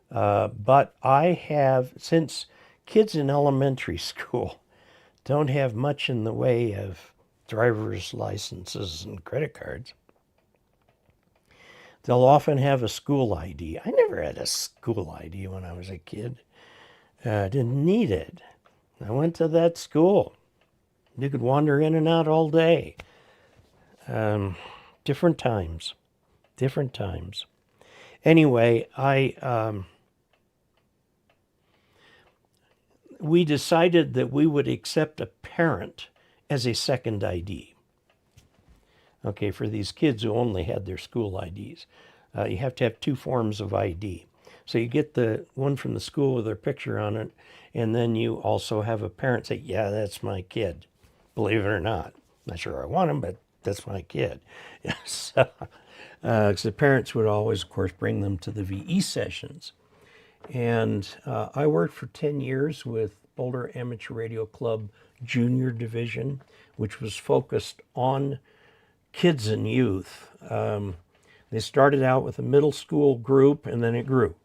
But I have, since kids in elementary school don't have much in the way of driver's licenses and credit cards, they'll often have a school ID. I never had a school ID when I was a kid. I didn't need it. I went to that school. You could wander in and out all day. Different times. Anyway, we decided that we would accept a parent as a second ID. Okay, for these kids who only had their school IDs. You have to have 2 forms of ID. So you get the one from the school with their picture on it, and then you also have a parent say, yeah, that's my kid. Believe it or not. Not sure I want him, but that's my kid. So, the parents would always, of course, bring them to the VE sessions. And I worked for 10 years with Boulder Amateur Radio Club Junior Division, which was focused on kids and youth. They started out with a middle school group, and then it grew.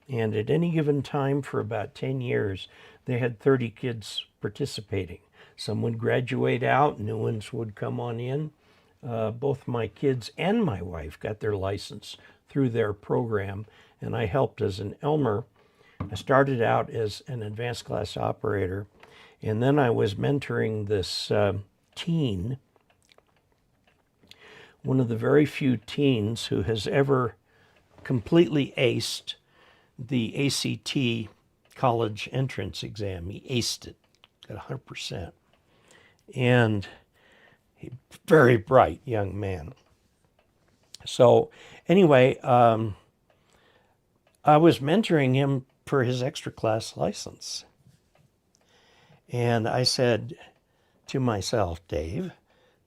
And at any given time for about 10 years, they had 30 kids participating. Some would graduate out, new ones would come on in. Both my kids and my wife got their license through their program, and I helped as an Elmer. I started out as an advanced class operator, and then I was mentoring this teen, one of the very few teens who has ever completely aced the ACT college entrance exam. He aced it, got 100%. And a very bright young man. So anyway, I was mentoring him for his extra class license. And I said to myself, Dave,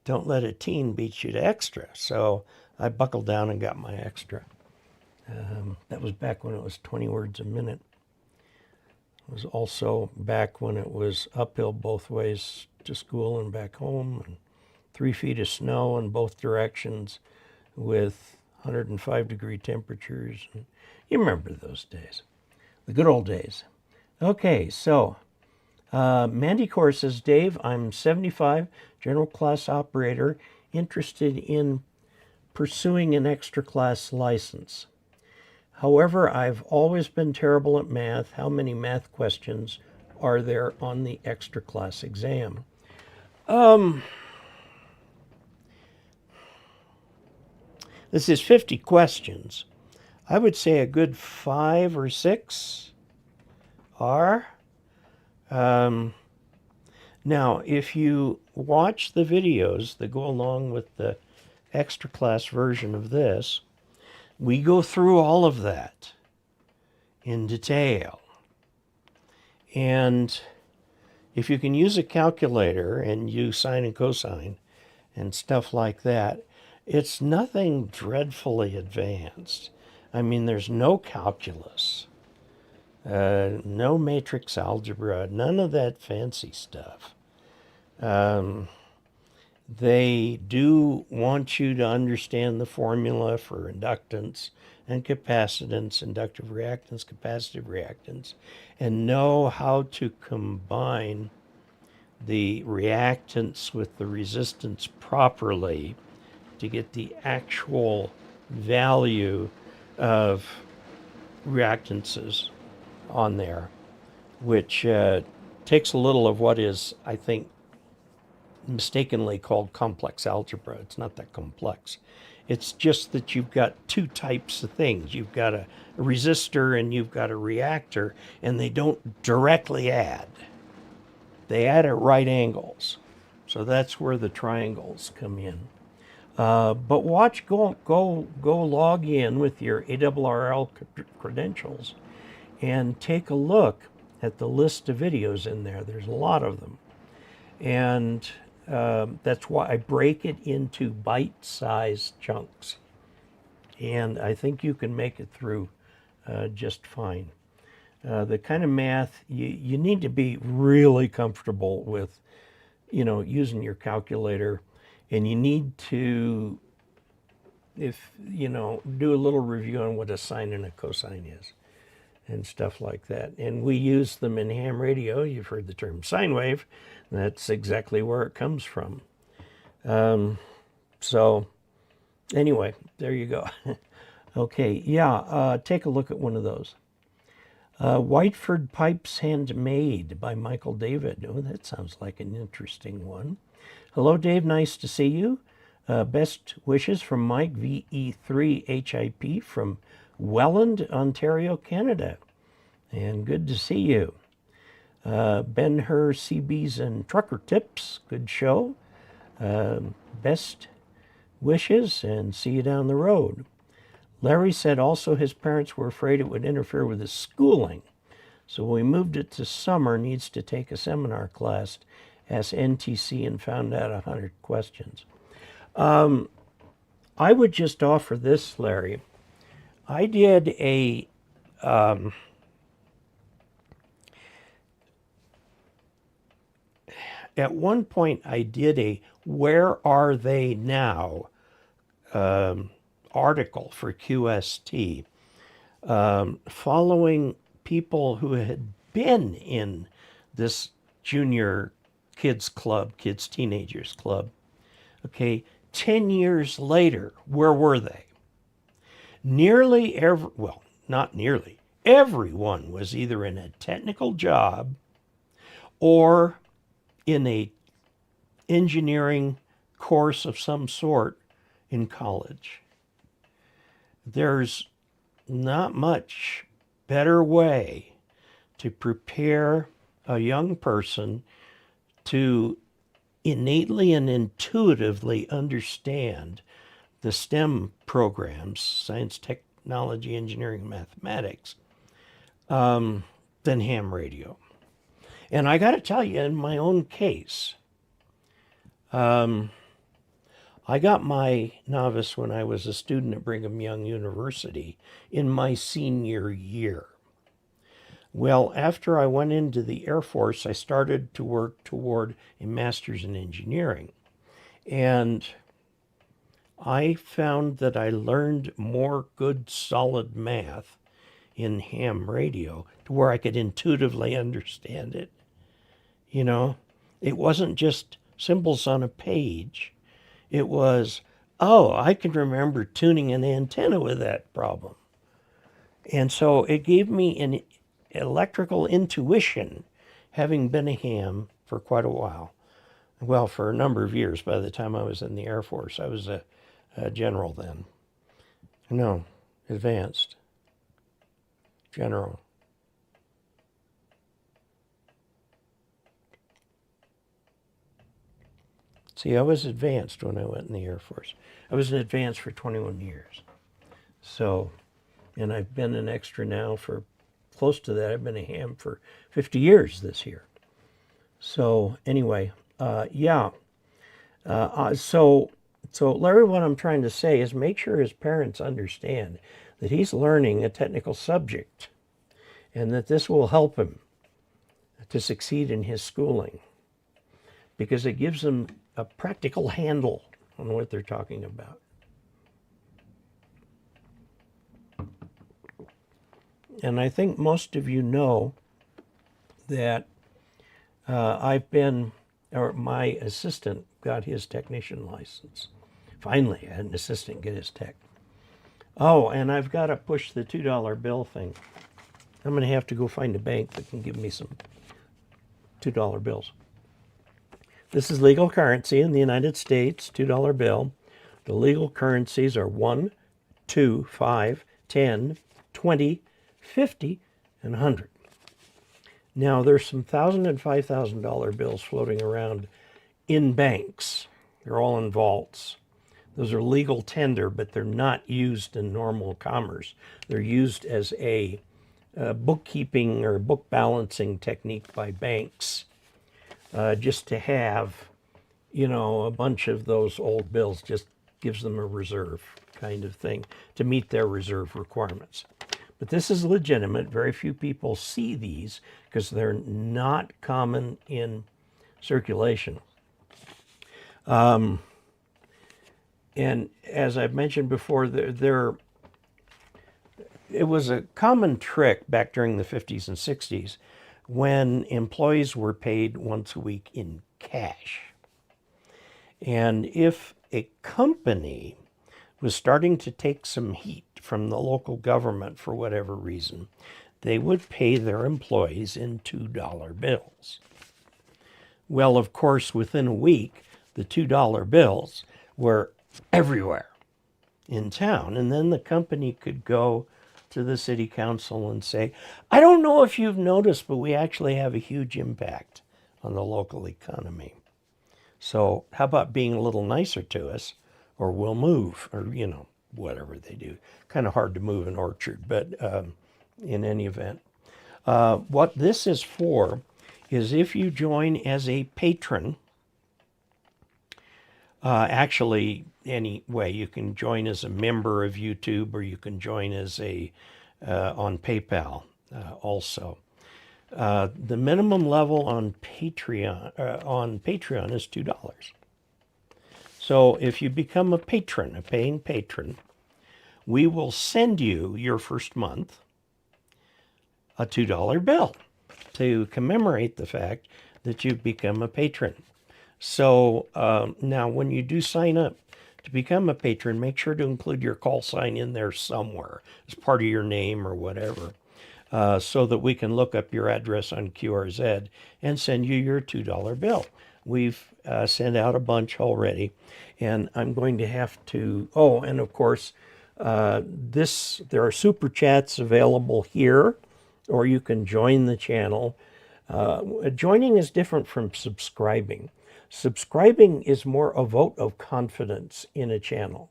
don't let a teen beat you to extra. So I buckled down and got my extra. That was back when it was 20 words a minute. It was also back when it was uphill both ways to school and back home, and 3 feet of snow in both directions with 105-degree temperatures. And you remember those days, the good old days. Okay, so Mandy Core says, Dave, I'm 75, general class operator, interested in pursuing an extra class license. However, I've always been terrible at math. How many math questions are there on the extra class exam? This is 50 questions. I would say a good 5 or 6 are. Now, if you watch the videos that go along with the extra class version of this, we go through all of that in detail. And if you can use a calculator and use sine and cosine and stuff like that, it's nothing dreadfully advanced. I mean, there's no calculus, no matrix algebra, none of that fancy stuff. They do want you to understand the formula for inductance and capacitance, inductive reactance, capacitive reactance, and know how to combine the reactance with the resistance properly to get the actual value of reactances on there, which takes a little of what is, I think, mistakenly called complex algebra. It's not that complex. It's just that you've got 2 types of things. You've got a resistor and you've got a reactor, and they don't directly add. They add at right angles. So that's where the triangles come in. But watch, go log in with your ARRL credentials and take a look at the list of videos in there. There's a lot of them. And that's why I break it into bite-sized chunks. And I think you can make it through just fine. The kind of math, you need to be really comfortable with, using your calculator. And you need to, do a little review on what a sine and a cosine is and stuff like that. And we use them in ham radio. You've heard the term sine wave. That's exactly where it comes from. So anyway, there you go. Okay, yeah, take a look at one of those. Whiteford Pipes Handmade by Michael David. Oh, that sounds like an interesting one. Hello, Dave. Nice to see you. Best wishes from Mike, VE3HIP from Welland, Ontario, Canada. And good to see you. Ben-Hur CBs and Trucker Tips. Good show. Best wishes and see you down the road. Larry said also his parents were afraid it would interfere with his schooling. So we moved it to summer, needs to take a seminar class, asked NTC and found out 100 questions. I would just offer this, Larry. I did a at one point I did a Where Are They Now article for QST, following people who had been in this junior kids club, kids teenagers club. Okay, 10 years later, where were they? Nearly every, well, not nearly, everyone was either in a technical job or in a engineering course of some sort in college. There's not much better way to prepare a young person to innately and intuitively understand the STEM programs, science, technology, engineering, and mathematics than ham radio. And I got to tell you, in my own case, I got my novice when I was a student at Brigham Young University in my senior year. Well, after I went into the Air Force, I started to work toward a master's in engineering. And I found that I learned more good, solid math in ham radio to where I could intuitively understand it. You know, it wasn't just symbols on a page. It was, oh, I can remember tuning an antenna with that problem. And so it gave me an electrical intuition, having been a ham for quite a while. Well, for a number of years. By the time I was in the Air Force, I was a general then. No, advanced. General. See, I was advanced when I went in the Air Force. I was in advance for 21 years. So, and I've been an extra now for close to that. I've been a ham for 50 years this year. So anyway, yeah. So Larry, what I'm trying to say is make sure his parents understand that he's learning a technical subject and that this will help him to succeed in his schooling because it gives him a practical handle on what they're talking about. And I think most of you know that my assistant got his technician license. Finally, I had an assistant get his tech. Oh, and I've got to push the $2 bill thing. I'm going to have to go find a bank that can give me some $2 bills. This is legal currency in the United States, $2 bill. The legal currencies are 1, 2, 5, 10, 20, 50, and 100. Now, there's some $1,000 and $5,000 bills floating around in banks. They're all in vaults. Those are legal tender, but they're not used in normal commerce. They're used as a bookkeeping or book balancing technique by banks, just to have, you know, a bunch of those old bills, just gives them a reserve kind of thing to meet their reserve requirements. But this is legitimate. Very few people see these because they're not common in circulation. And as I've mentioned before, it was a common trick back during the 50s and 60s when employees were paid once a week in cash. And if a company was starting to take some heat from the local government for whatever reason, they would pay their employees in $2 bills. Well, of course, within a week, the $2 bills were everywhere in town. And then the company could go to the city council and say, I don't know if you've noticed, but we actually have a huge impact on the local economy. So how about being a little nicer to us, or we'll move, or, you know, whatever they do. Kind of hard to move an orchard, but in any event. What this is for is if you join as a patron, actually, anyway, you can join as a member of YouTube, or you can join as a on PayPal also. The minimum level on Patreon is $2. So if you become a patron, a paying patron, we will send you your first month a $2 bill to commemorate the fact that you've become a patron. So now when you do sign up to become a patron, make sure to include your call sign in there somewhere as part of your name or whatever, so that we can look up your address on QRZ and send you your $2 bill. We've sent out a bunch already, and I'm going to have to, oh, and of course, there are super chats available here, or you can join the channel. Joining is different from subscribing. Subscribing is more a vote of confidence in a channel.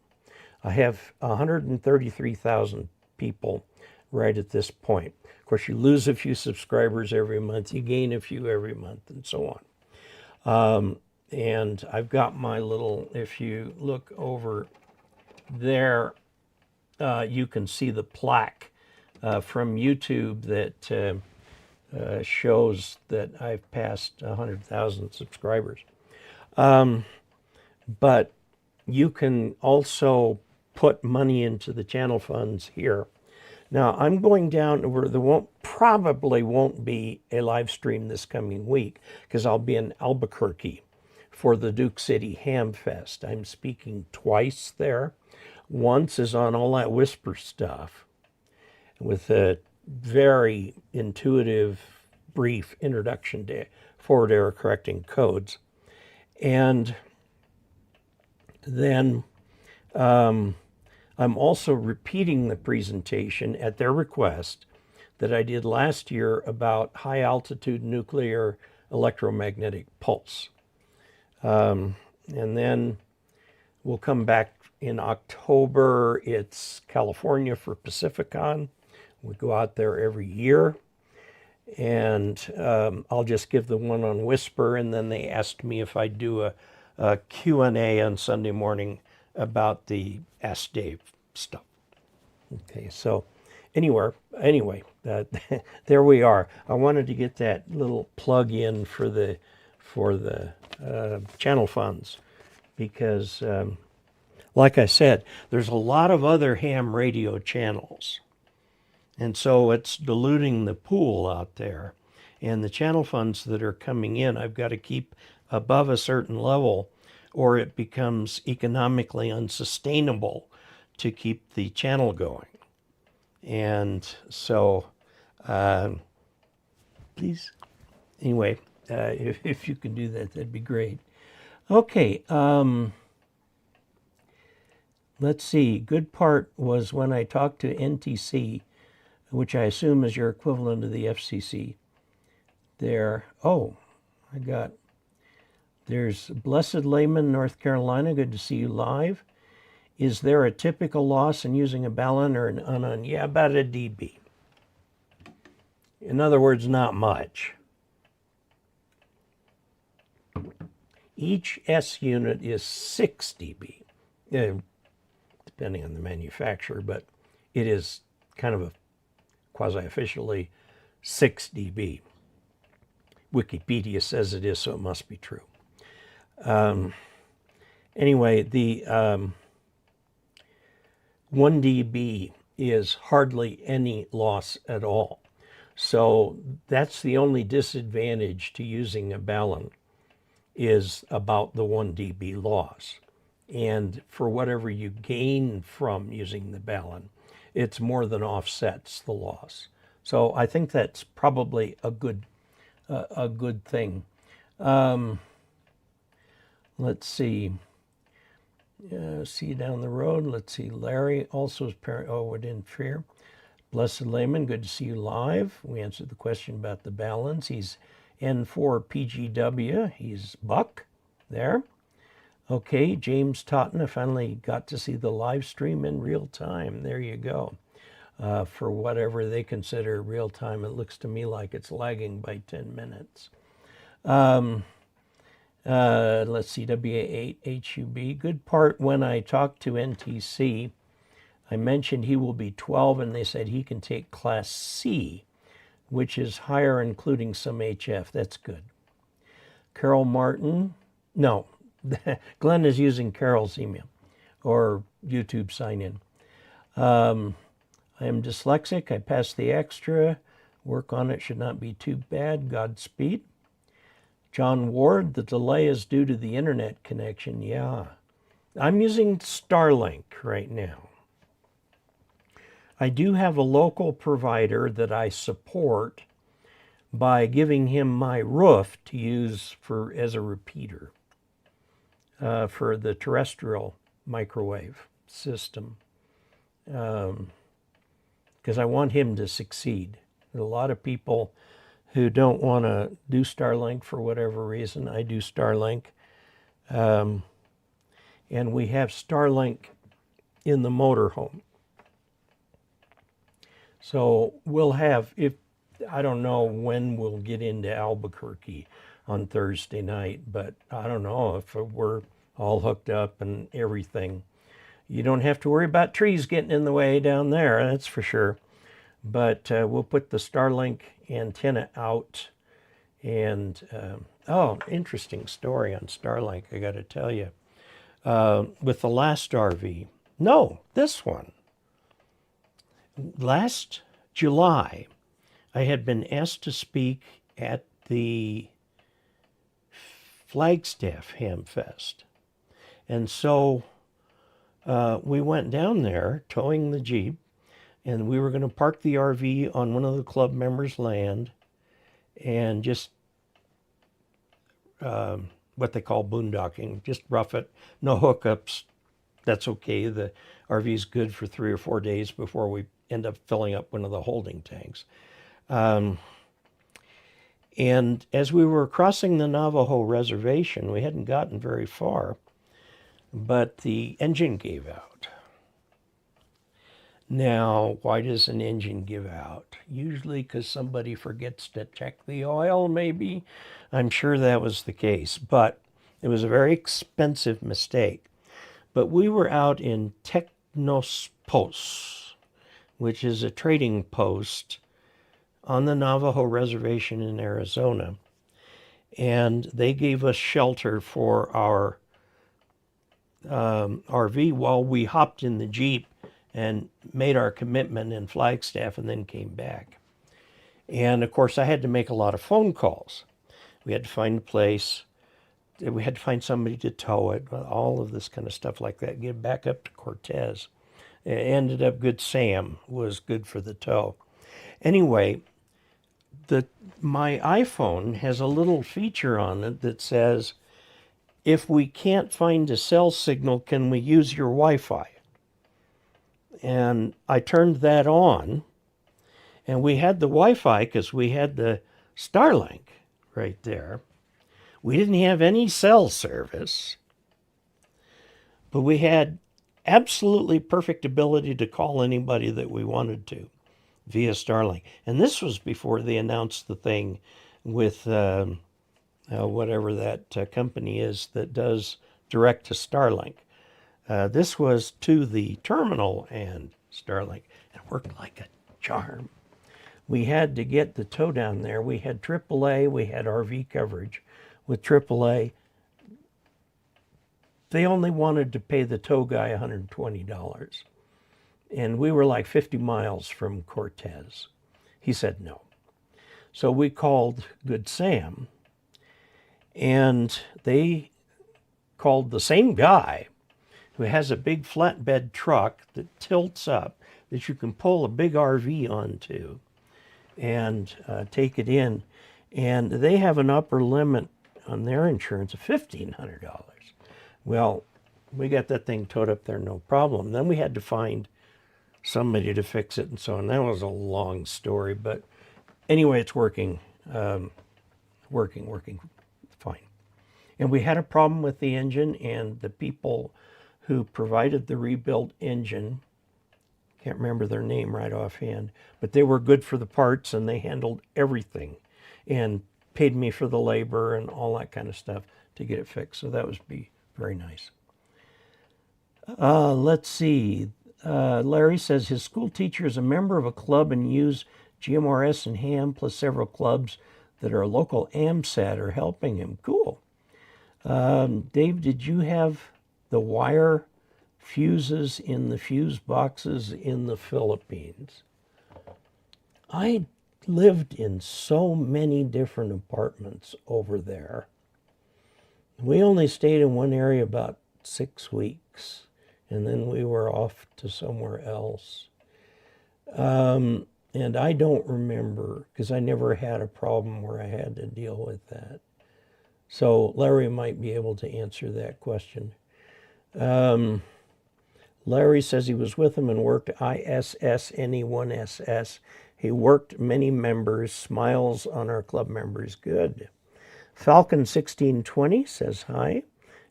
I have 133,000 people right at this point. Of course, you lose a few subscribers every month, you gain a few every month, and so on. And I've got my little, if you look over there, you can see the plaque from YouTube that shows that I've passed 100,000 subscribers. But you can also put money into the channel funds here. Now I'm going down where there probably won't be a live stream this coming week because I'll be in Albuquerque for the Duke City Ham Fest. I'm speaking twice there. Once is on all that whisper stuff with a very intuitive, brief introduction to forward error correcting codes. And then I'm also repeating the presentation at their request that I did last year about high altitude nuclear electromagnetic pulse. And then we'll come back in October. It's California for Pacificon. We go out there every year. And I'll just give the one on whisper, and then they asked me if I'd do a Q&A on Sunday morning about the Ask Dave stuff. Okay, so anyway, there we are. I wanted to get that little plug in for the channel funds because, like I said, there's a lot of other ham radio channels. And so it's diluting the pool out there. And the channel funds that are coming in, I've got to keep above a certain level or it becomes economically unsustainable to keep the channel going. And so, please, anyway, if you can do that, that'd be great. Okay, let's see. Good part was when I talked to NTC, which I assume is your equivalent of the FCC. There, there's Blessed Layman, North Carolina. Good to see you live. Is there a typical loss in using a balun or an unon? Yeah, about a dB. In other words, not much. Each S unit is 6 dB, depending on the manufacturer, but it is kind of a quasi-officially 6 dB. Wikipedia says it is, so it must be true. Anyway, the 1 dB is hardly any loss at all. So that's the only disadvantage to using a balun, is about the 1 dB loss. And for whatever you gain from using the balun, it's more than offsets the loss. So I think that's probably a good thing. Let's see. See you down the road. Let's see. Larry also is parent. Oh, we didn't fear. Blessed Layman, good to see you live. We answered the question about the balance. He's N4 PGW. He's Buck there. Okay, James Totten, I finally got to see the live stream in real time. There you go. For whatever they consider real time, it looks to me like it's lagging by 10 minutes. Let's see, WA8HUB. Good part when I talked to NTC, I mentioned he will be 12 and they said he can take Class C, which is higher, including some HF. That's good. Carol Martin, no, Glenn is using Carol's email or YouTube sign-in. I am dyslexic. I passed the extra. Work on it should not be too bad. Godspeed. John Ward, the delay is due to the internet connection. Yeah. I'm using Starlink right now. I do have a local provider that I support by giving him my roof to use as a repeater for the terrestrial microwave system. Because I want him to succeed. There's a lot of people who don't want to do Starlink for whatever reason. I do Starlink. And we have Starlink in the motorhome. So we'll have, if I don't know when we'll get into Albuquerque on Thursday night, but I don't know if we're all hooked up and everything. You don't have to worry about trees getting in the way down there, that's for sure. But we'll put the Starlink antenna out. And, oh, interesting story on Starlink, I got to tell you. With the last RV, no, this one. Last July, I had been asked to speak at the Flagstaff Ham Fest. And so we went down there towing the Jeep, and we were going to park the RV on one of the club members' land and just what they call boondocking, just rough it, no hookups. That's okay. The RV is good for 3 or 4 days before we end up filling up one of the holding tanks. And as we were crossing the Navajo reservation, we hadn't gotten very far, but the engine gave out. Now, why does an engine give out? Usually because somebody forgets to check the oil, maybe. I'm sure that was the case, but it was a very expensive mistake. But we were out in Technospos, which is a trading post on the Navajo reservation in Arizona. And they gave us shelter for our RV while we hopped in the Jeep and made our commitment in Flagstaff and then came back. And of course, I had to make a lot of phone calls. We had to find a place. We had to find somebody to tow it, all of this kind of stuff like that. Get back up to Cortez. It ended up Good Sam was good for the tow. Anyway, my iPhone has a little feature on it that says, if we can't find a cell signal, can we use your Wi-Fi? And I turned that on, and we had the Wi-Fi because we had the Starlink right there. We didn't have any cell service, but we had absolutely perfect ability to call anybody that we wanted to via Starlink. And this was before they announced the thing with whatever that company is that does direct to Starlink. This was to the terminal and Starlink. It worked like a charm. We had to get the tow down there. We had AAA, we had RV coverage. With AAA, they only wanted to pay the tow guy $120. And we were like 50 miles from Cortez. He said no. So we called Good Sam, and they called the same guy who has a big flatbed truck that tilts up that you can pull a big RV onto and take it in. And they have an upper limit on their insurance of $1,500. Well, we got that thing towed up there, no problem. Then we had to find somebody to fix it and so on. That was a long story, but anyway, it's working, working fine. And we had a problem with the engine, and the people who provided the rebuilt engine, can't remember their name right offhand, but they were good for the parts and they handled everything and paid me for the labor and all that kind of stuff to get it fixed. So that was very nice. Let's see. Larry says his school teacher is a member of a club and use GMRS and ham plus several clubs that are local AMSAT are helping him. Cool. Dave, did you have the wire fuses in the fuse boxes in the Philippines? I lived in so many different apartments over there. We only stayed in one area about 6 weeks, and then we were off to somewhere else. And I don't remember, because I never had a problem where I had to deal with that. So Larry might be able to answer that question. Larry says he was with him and worked ISS NE1SS. He worked many members, smiles on our club members. Good. Falcon 1620 says hi.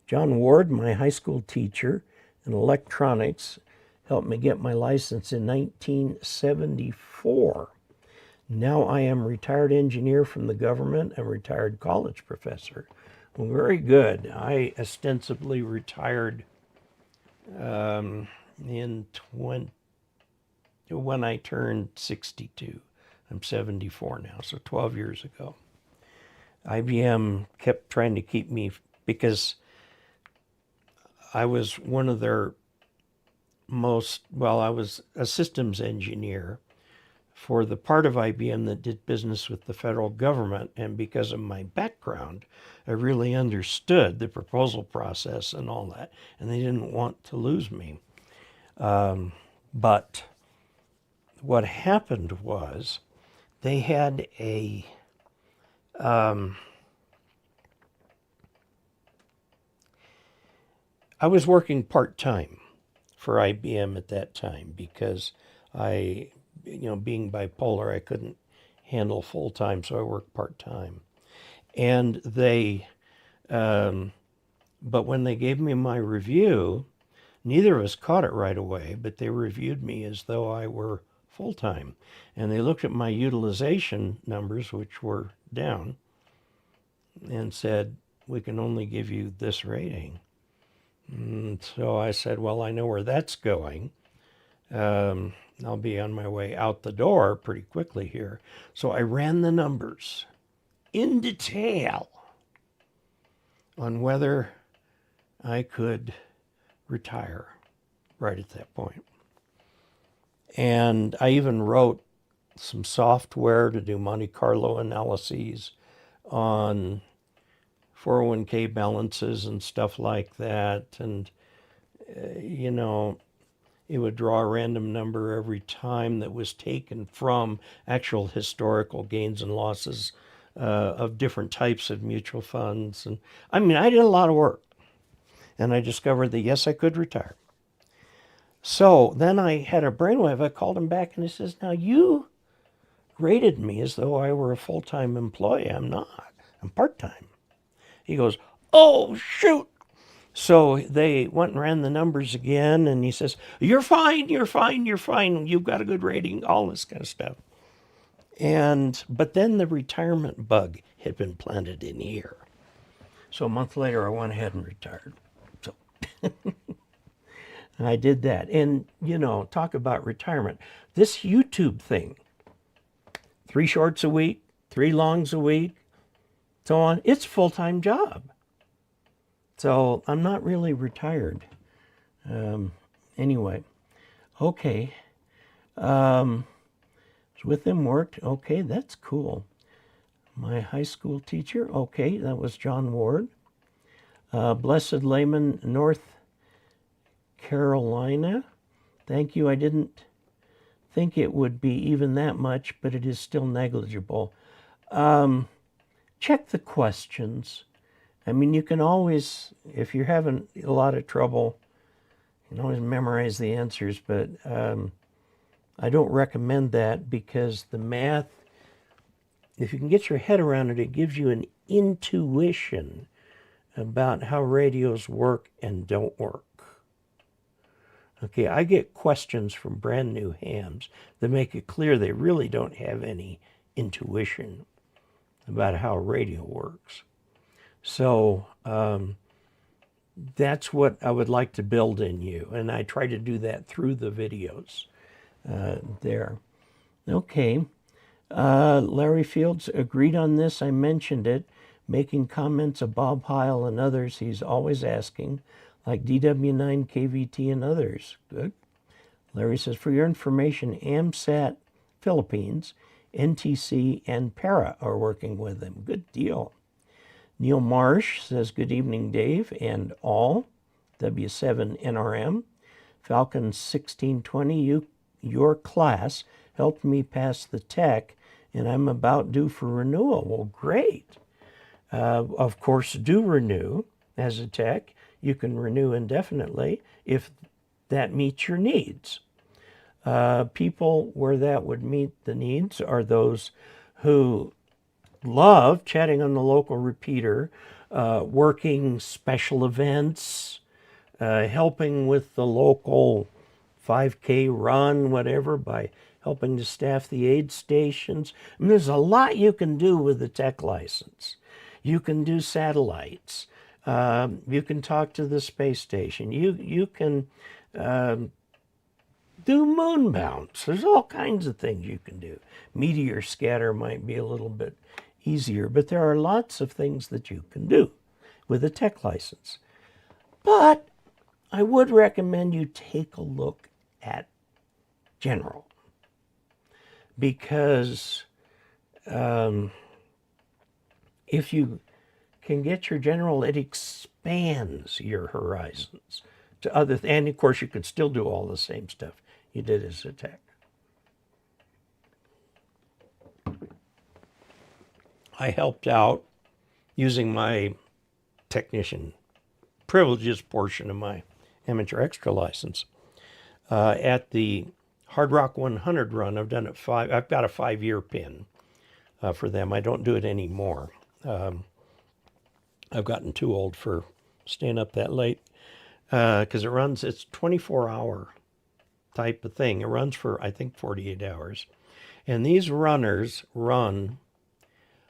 John Ward, my high school teacher in electronics, helped me get my license in 1974. Now I am a retired engineer from the government and retired college professor. Well, very good. I ostensibly retired in when I turned 62. I'm 74 now, so 12 years ago. IBM kept trying to keep me, because I was one of their I was a systems engineer for the part of IBM that did business with the federal government, and because of my background, I really understood the proposal process and all that, and they didn't want to lose me. But what happened was they had a I was working part-time for IBM at that time because being bipolar, I couldn't handle full-time, so I worked part-time. And but when they gave me my review, neither of us caught it right away, but they reviewed me as though I were full-time. And they looked at my utilization numbers, which were down, and said, we can only give you this rating. And so I said, well, I know where that's going. I'll be on my way out the door pretty quickly here. So I ran the numbers in detail on whether I could retire right at that point. And I even wrote some software to do Monte Carlo analyses on 401k balances and stuff like that. And, it would draw a random number every time that was taken from actual historical gains and losses of different types of mutual funds. And I did a lot of work. And I discovered that, yes, I could retire. So then I had a brainwave. I called him back and he says, now you rated me as though I were a full-time employee. I'm not. I'm part-time. He goes, oh, shoot. So they went and ran the numbers again, and he says, you're fine, you're fine, you're fine. You've got a good rating, all this kind of stuff. But then the retirement bug had been planted in here. So a month later, I went ahead and retired. So I did that. And, talk about retirement. This YouTube thing, 3 shorts a week, 3 longs a week, so on, it's a full-time job. So I'm not really retired. Anyway, okay. So with them worked. Okay, that's cool. My high school teacher. Okay, that was John Ward. Blessed Layman, North Carolina. Thank you. I didn't think it would be even that much, but it is still negligible. Check the questions. You can always, if you're having a lot of trouble, you can always memorize the answers, but I don't recommend that because the math, if you can get your head around it, it gives you an intuition about how radios work and don't work. Okay, I get questions from brand new hams that make it clear they really don't have any intuition about how radio works. So that's what I would like to build in you. And I try to do that through the videos there. Okay. Larry Fields agreed on this. I mentioned it, making comments of Bob Heil and others he's always asking, like DW9, KVT, and others. Good. Larry says, for your information, AMSAT Philippines, NTC, and Para are working with them. Good deal. Neil Marsh says, good evening, Dave, and all. W7NRM. Falcon 1620, your class helped me pass the tech, and I'm about due for renewal. Well, great. Of course, do renew as a tech. You can renew indefinitely if that meets your needs. People where that would meet the needs are those who love chatting on the local repeater, working special events, helping with the local 5K run, whatever, by helping to staff the aid stations. I mean, there's a lot you can do with the tech license. You can do satellites. You can talk to the space station. You can do moon mounts. There's all kinds of things you can do. Meteor scatter might be a little bit easier, but there are lots of things that you can do with a tech license. But I would recommend you take a look at general, because if you can get your general, it expands your horizons to other things. And of course, you could still do all the same stuff you did as a tech. I helped out using my technician privileges portion of my amateur extra license at the Hard Rock 100 run. I've done it I've got a 5-year pin for them. I don't do it anymore. I've gotten too old for staying up that late because it's 24-hour type of thing. It runs for, I think, 48 hours. And these runners run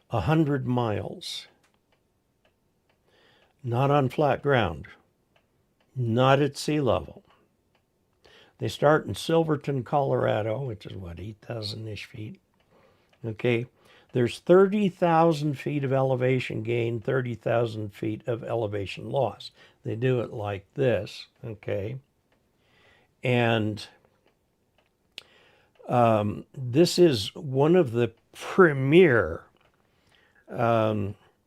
100 miles, not on flat ground, not at sea level. They start in Silverton, Colorado, which is what, 8,000-ish feet. Okay, there's 30,000 feet of elevation gain, 30,000 feet of elevation loss. They do it like this, okay? And this is one of the premier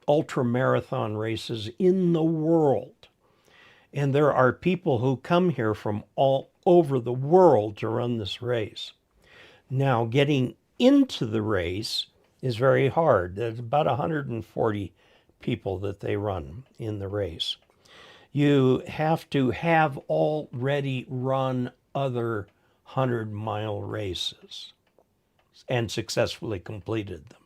ultra-marathon races in the world. And there are people who come here from all over the world to run this race. Now, getting into the race is very hard. There's about 140 people that they run in the race. You have to have already run other 100-mile races and successfully completed them.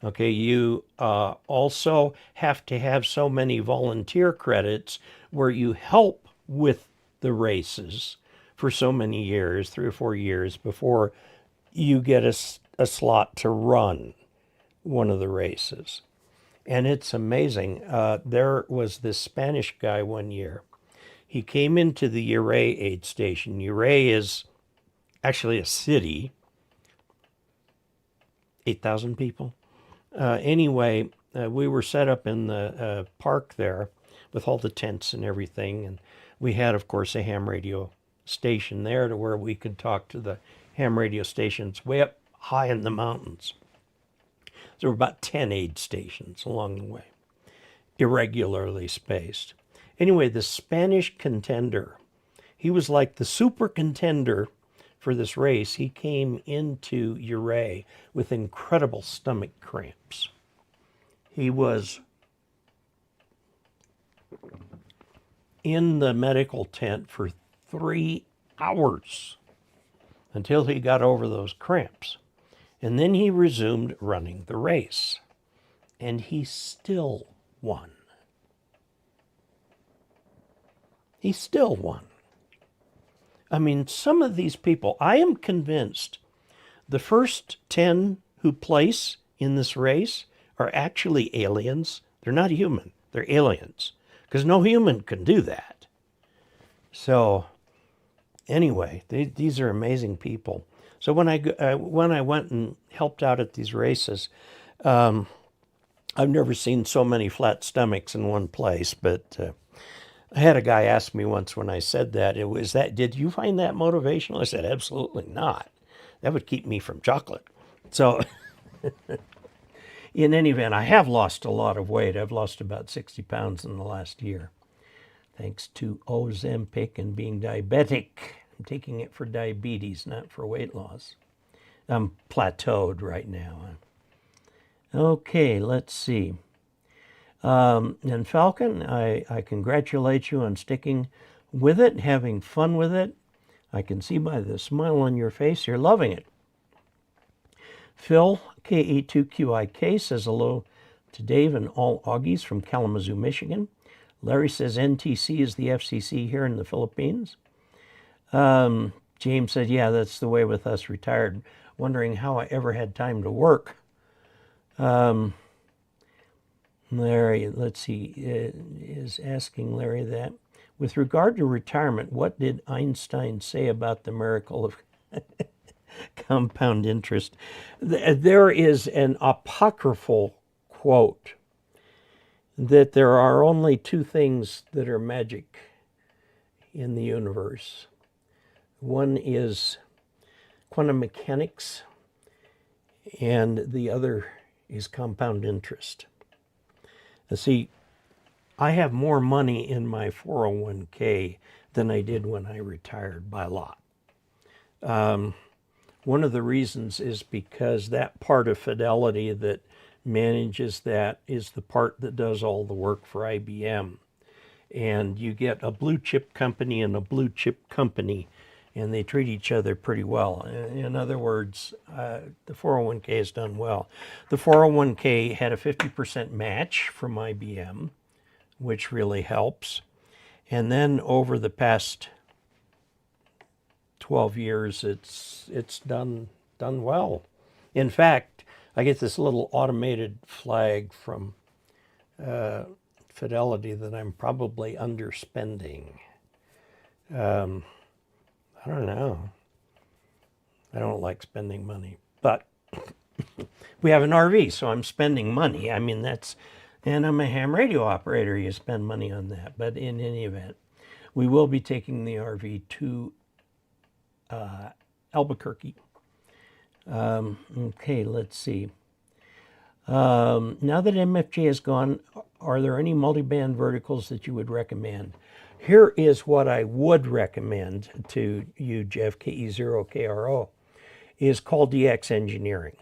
Okay, you also have to have so many volunteer credits where you help with the races for so many years, 3 or 4 years, before you get a slot to run one of the races. And it's amazing. There was this Spanish guy one year. He came into the Uray aid station. Uray is actually a city, 8,000 people. Anyway, we were set up in the park there with all the tents and everything. And we had, of course, a ham radio station there to where we could talk to the ham radio stations way up high in the mountains. There were about 10 aid stations along the way, irregularly spaced. Anyway, the Spanish contender, he was like the super contender for this race. He came into Uray with incredible stomach cramps. He was in the medical tent for 3 hours until he got over those cramps. And then he resumed running the race. And he still won. He still won. I mean, some of these people, I am convinced the first 10 who place in this race are actually aliens. They're not human. They're aliens. Because no human can do that. So, anyway, these are amazing people. So when I went and helped out at these races, I've never seen so many flat stomachs in one place, but I had a guy ask me once when I said that, did you find that motivational? I said, absolutely not. That would keep me from chocolate. So in any event, I have lost a lot of weight. I've lost about 60 pounds in the last year, thanks to Ozempic and being diabetic. I'm taking it for diabetes, not for weight loss. I'm plateaued right now. Okay, let's see. And Falcon, I congratulate you on sticking with it, having fun with it. I can see by the smile on your face you're loving it. Phil, K82QIK, says hello to Dave and all Augies from Kalamazoo, Michigan. Larry says NTC is the FCC here in the Philippines. James said, yeah, that's the way with us retired. Wondering how I ever had time to work. Larry, let's see, is asking Larry that. With regard to retirement, what did Einstein say about the miracle of compound interest? There is an apocryphal quote that there are only two things that are magic in the universe. One is quantum mechanics, and the other is compound interest. See, I have more money in my 401k than I did when I retired by a lot. One of the reasons is because that part of Fidelity that manages that is the part that does all the work for IBM. And you get a blue chip company and a blue chip company, and they treat each other pretty well. In other words, the 401k has done well. The 401k had a 50% match from IBM, which really helps. And then over the past 12 years, it's done well. In fact, I get this little automated flag from Fidelity that I'm probably underspending. I don't know. I don't like spending money, but we have an RV, so I'm spending money. I mean, and I'm a ham radio operator. You spend money on that. But in any event, we will be taking the RV to Albuquerque. Okay, let's see. Now that MFJ is gone, are there any multiband verticals that you would recommend? Here is what I would recommend to you, Jeff, KE0KRO, is called DX Engineering.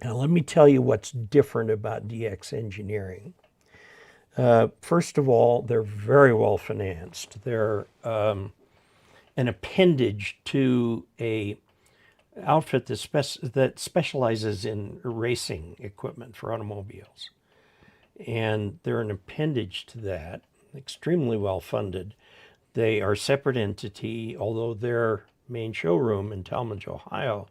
Now, let me tell you what's different about DX Engineering. First of all, they're very well financed. They're an appendage to a outfit that specializes in racing equipment for automobiles. And they're an appendage to that, extremely well funded. They are a separate entity, although their main showroom in Talmadge, Ohio,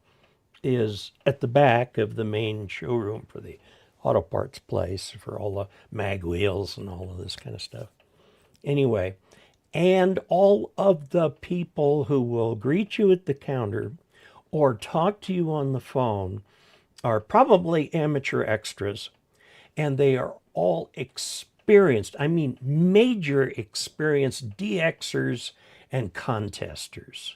is at the back of the main showroom for the auto parts place, for all the mag wheels and all of this kind of stuff. Anyway, and all of the people who will greet you at the counter or talk to you on the phone are probably amateur extras, and they are all experienced, I mean major experienced DXers and contesters.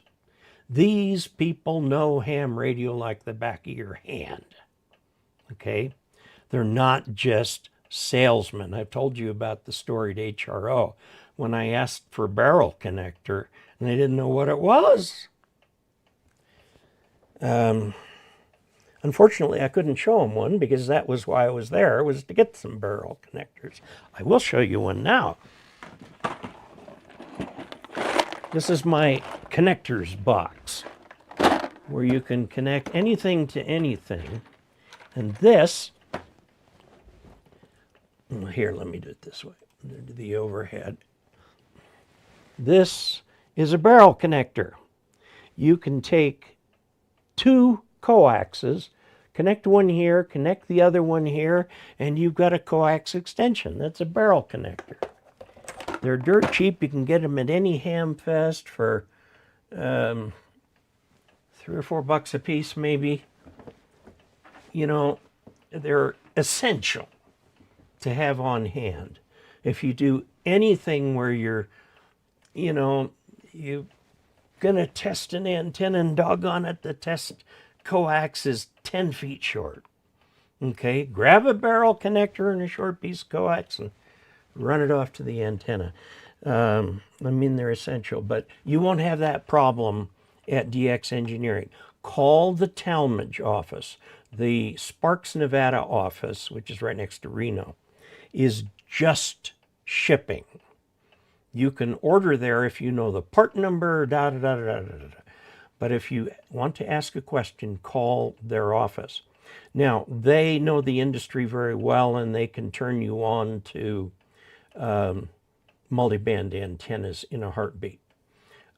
These people know ham radio like the back of your hand, okay? They're not just salesmen. I've told you about the storied HRO when I asked for a barrel connector and they didn't know what it was. Unfortunately, I couldn't show them one because that was why I was there, was to get some barrel connectors. I will show you one now. This is my connectors box where you can connect anything to anything. And this, here, let me do it this way, the overhead. This is a barrel connector. You can take two coaxes, connect one here, connect the other one here, and you've got a coax extension. That's a barrel connector. They're dirt cheap. You can get them at any ham fest for $3 or $4 a piece, maybe. You know, they're essential to have on hand. If you do anything where you're gonna test an antenna and doggone it, the test coax is 10 feet short. Okay, grab a barrel connector and a short piece of coax and run it off to the antenna. I mean, they're essential, but you won't have that problem at DX Engineering. Call the Talmadge office. The Sparks, Nevada office, which is right next to Reno, is just shipping. You can order there if you know the part number, But if you want to ask a question, call their office. Now, they know the industry very well, and they can turn you on to multiband antennas in a heartbeat.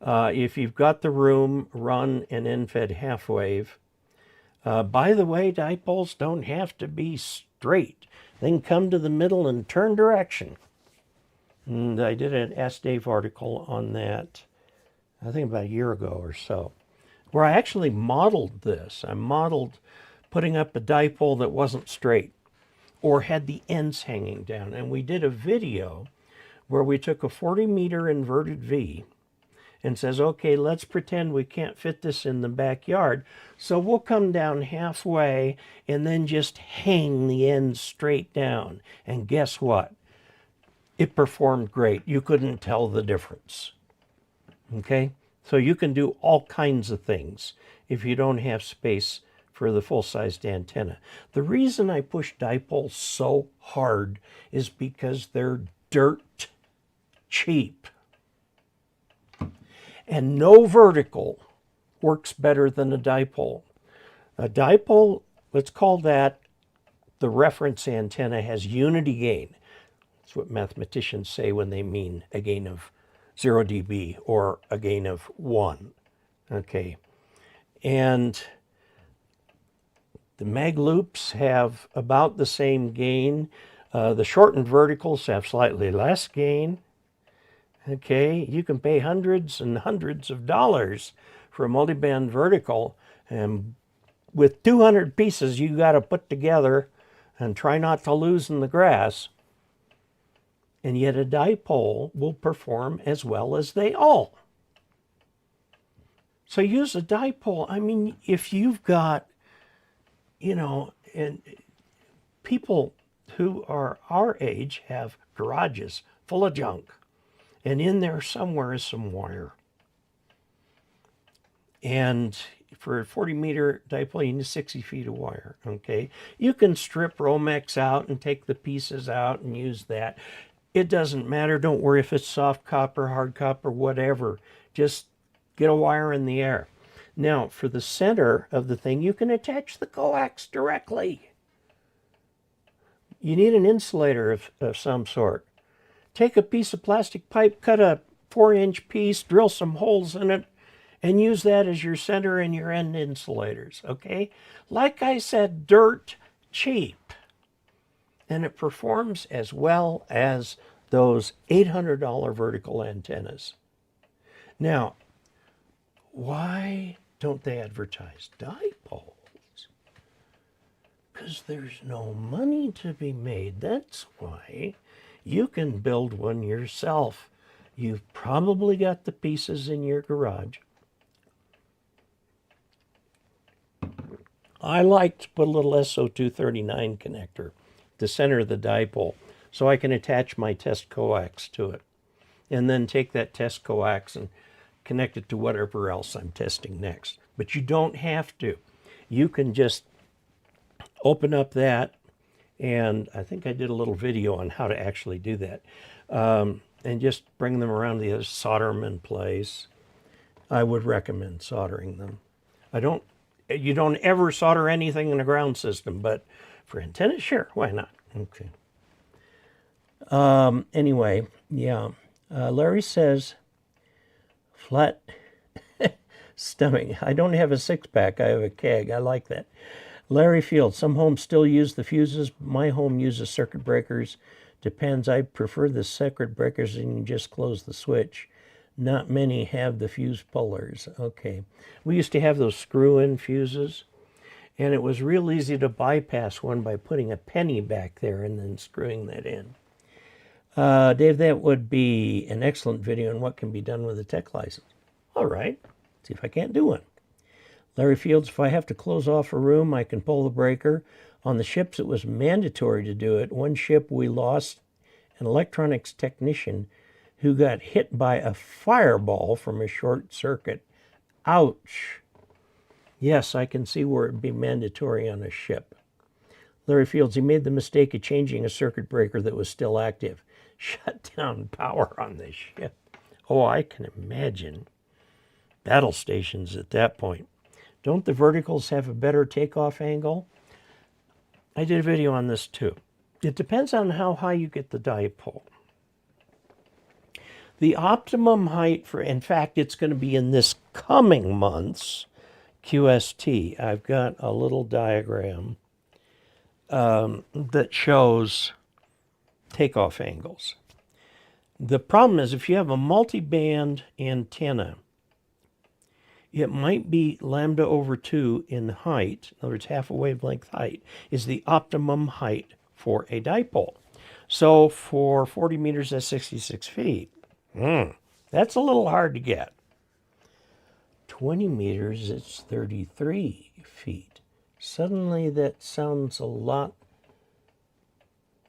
If you've got the room, run an end-fed half wave. By the way, dipoles don't have to be straight. They can come to the middle and turn direction. And I did an Ask Dave article on that, I think about a year ago or so, where I actually modeled this. I modeled putting up a dipole that wasn't straight or had the ends hanging down. And we did a video where we took a 40-meter inverted V and says, okay, let's pretend we can't fit this in the backyard. So we'll come down halfway and then just hang the ends straight down. And guess what? It performed great. You couldn't tell the difference. Okay? So you can do all kinds of things if you don't have space for the full-sized antenna. The reason I push dipoles so hard is because they're dirt cheap. And no vertical works better than a dipole. A dipole, let's call that the reference antenna, has unity gain. That's what mathematicians say when they mean a gain of 0 dB or a gain of 1. Okay. And the mag loops have about the same gain. The shortened verticals have slightly less gain. Okay, you can pay hundreds and hundreds of dollars for a multiband vertical, and with 200 pieces you got to put together and try not to lose in the grass. And yet a dipole will perform as well as they all. So use a dipole. I mean, if you've got, you know, and people who are our age have garages full of junk. And in there somewhere is some wire. And for a 40-meter dipole, you need 60 feet of wire, okay? You can strip Romex out and take the pieces out and use that. It doesn't matter. Don't worry if it's soft copper, hard copper, whatever. Just get a wire in the air. Now, for the center of the thing, you can attach the coax directly. You need an insulator of some sort. Take a piece of plastic pipe, cut a 4-inch piece, drill some holes in it, and use that as your center and your end insulators, okay? Like I said, dirt cheap. And it performs as well as those $800 vertical antennas. Now, why don't they advertise dipoles? Because there's no money to be made. That's why. You can build one yourself. You've probably got the pieces in your garage. I like to put a little SO239 connector at the center of the dipole so I can attach my test coax to it. And then take that test coax and connect it to whatever else I'm testing next. But you don't have to. You can just open up that. And I think I did a little video on how to actually do that. And just bring them around the edge, solder them in place. I would recommend soldering them. You don't ever solder anything in a ground system, but for antennas, sure, why not? Okay. Anyway, yeah. Larry says, flat stomach. I don't have a six-pack, I have a keg. I like that. Larry Field, some homes still use the fuses. My home uses circuit breakers. Depends. I prefer the circuit breakers and you just close the switch. Not many have the fuse pullers. Okay. We used to have those screw-in fuses, and it was real easy to bypass one by putting a penny back there and then screwing that in. Dave, that would be an excellent video on what can be done with a tech license. All right. See if I can't do one. Larry Fields, if I have to close off a room, I can pull the breaker. On the ships, it was mandatory to do it. One ship, we lost an electronics technician who got hit by a fireball from a short circuit. Ouch. Yes, I can see where it would be mandatory on a ship. Larry Fields, he made the mistake of changing a circuit breaker that was still active. Shut down power on the ship. Oh, I can imagine. Battle stations at that point. Don't the verticals have a better takeoff angle? I did a video on this too. It depends on how high you get the dipole. The optimum height for, in fact, it's going to be in this coming month's QST. I've got a little diagram that shows takeoff angles. The problem is if you have a multi-band antenna, it might be lambda over 2 in height. In other words, half a wavelength height is the optimum height for a dipole. So for 40 meters, that's 66 feet. That's a little hard to get. 20 meters, it's 33 feet. Suddenly that sounds a lot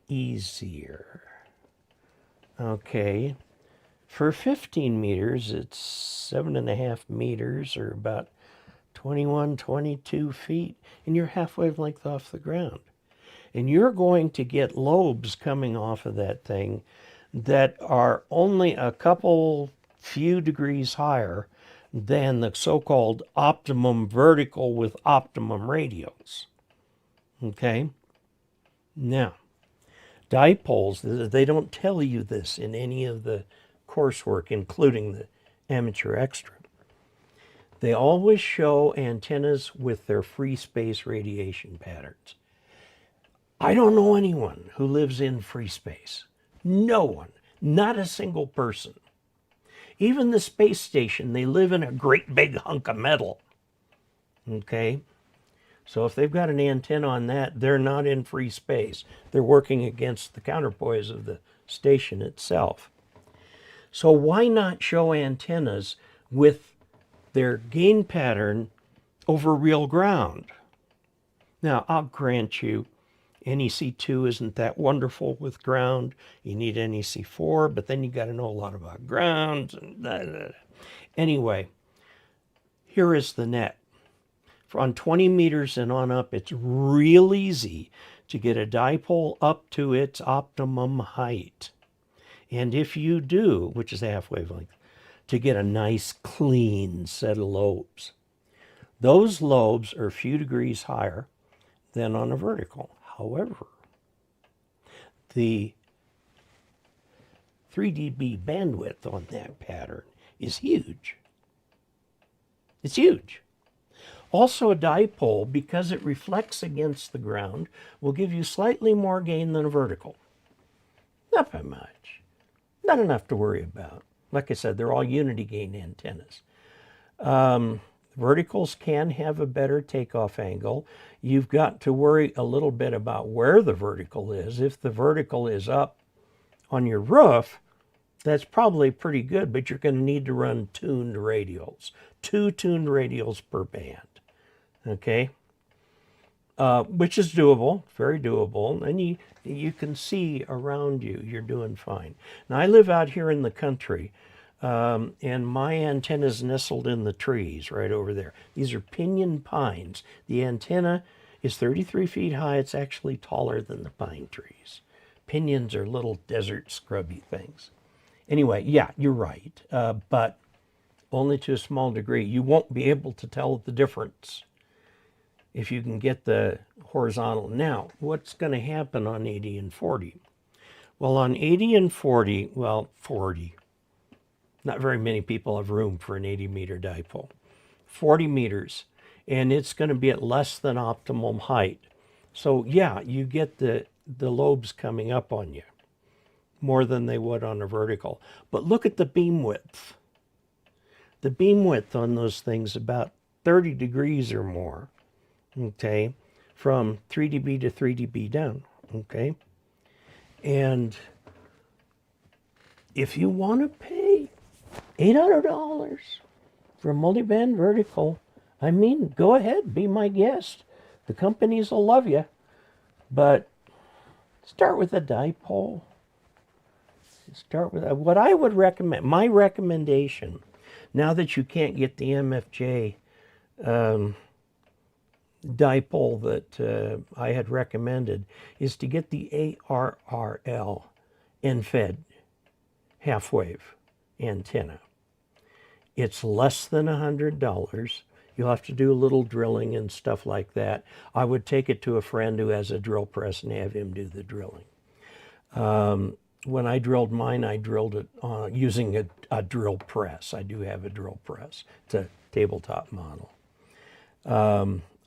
easier. Okay, for 15 meters, it's 7.5 meters, or about 21, 22 feet, and you're half wavelength off the ground. And you're going to get lobes coming off of that thing that are only a few degrees higher than the so-called optimum vertical with optimum radials. Okay? Now, dipoles, they don't tell you this in any of the coursework, including the amateur extra. They always show antennas with their free space radiation patterns. I don't know anyone who lives in free space. No one. Not a single person. Even the space station, they live in a great big hunk of metal. Okay? So if they've got an antenna on that, they're not in free space. They're working against the counterpoise of the station itself. So why not show antennas with their gain pattern over real ground? Now, I'll grant you, NEC2 isn't that wonderful with ground. You need NEC4, but then you got to know a lot about ground. And anyway, here is the net. On 20 meters and on up, it's real easy to get a dipole up to its optimum height. And if you do, which is half wavelength, to get a nice clean set of lobes. Those lobes are a few degrees higher than on a vertical. However, the 3 dB bandwidth on that pattern is huge. It's huge. Also, a dipole, because it reflects against the ground, will give you slightly more gain than a vertical. Not by much. Not enough to worry about. Like I said, they're all unity gain antennas. Verticals can have a better takeoff angle. You've got to worry a little bit about where the vertical is. If the vertical is up on your roof, that's probably pretty good, but you're going to need to run tuned radials. 2 tuned radials per band. Okay? Which is doable, very doable. And you can see around you, you're doing fine. Now, I live out here in the country, and my antenna's nestled in the trees right over there. These are pinyon pines. The antenna is 33 feet high. It's actually taller than the pine trees. Pinyons are little desert scrubby things. Anyway, yeah, you're right, but only to a small degree. You won't be able to tell the difference if you can get the horizontal. Now, what's going to happen on 80 and 40? Well, on 80 and 40, well, 40. Not very many people have room for an 80-meter dipole. 40 meters, and it's going to be at less than optimum height. So, yeah, you get the lobes coming up on you more than they would on a vertical. But look at the beam width. The beam width on those things about 30 degrees or more. Okay, from 3 dB to 3 dB down, okay? And if you want to pay $800 for a multiband vertical, I mean, go ahead, be my guest. The companies will love you, but start with a dipole. Start with what I would recommend, my recommendation, now that you can't get the MFJ dipole that I had recommended, is to get the ARRL end-fed half-wave antenna. It's less than $100. You'll have to do a little drilling and stuff like that. I would take it to a friend who has a drill press and have him do the drilling. when I drilled mine, I drilled it using a drill press. I do have a drill press. It's a tabletop model.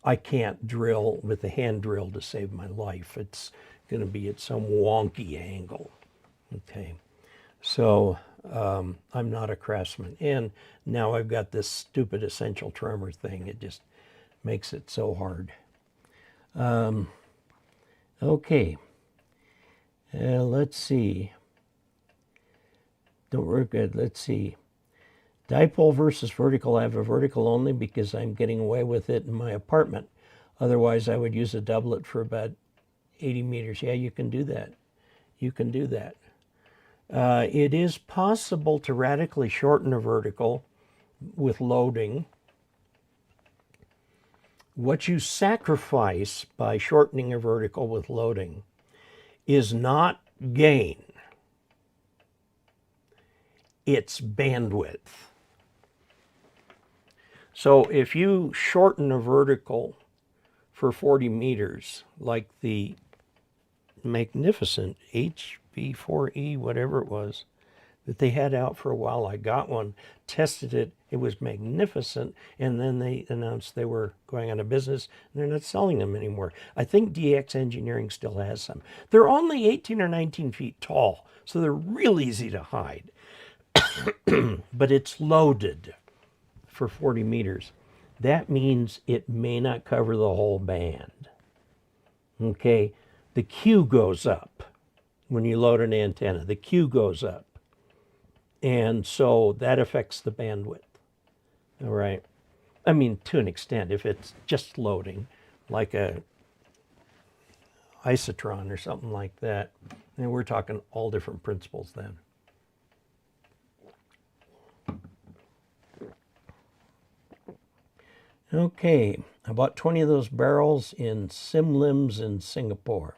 I can't drill with a hand drill to save my life. It's going to be at some wonky angle. Okay, so I'm not a craftsman. And now I've got this stupid essential tremor thing. It just makes it so hard. Okay, let's see. Don't work good. Let's see. Dipole versus vertical. I have a vertical only because I'm getting away with it in my apartment. Otherwise, I would use a doublet for about 80 meters. Yeah, you can do that. You can do that. It is possible to radically shorten a vertical with loading. What you sacrifice by shortening a vertical with loading is not gain. It's bandwidth. So if you shorten a vertical for 40 meters, like the magnificent HB4E, whatever it was, that they had out for a while, I got one, tested it, it was magnificent, and then they announced they were going out of business, and they're not selling them anymore. I think DX Engineering still has some. They're only 18 or 19 feet tall, so they're real easy to hide. But it's loaded for 40 meters. That means it may not cover the whole band. Okay, the Q goes up when you load an antenna. The Q goes up. And so that affects the bandwidth. All right. I mean, to an extent, if it's just loading, like a isotron or something like that, then we're talking all different principles then. Okay, I bought 20 of those barrels in Simlims in Singapore.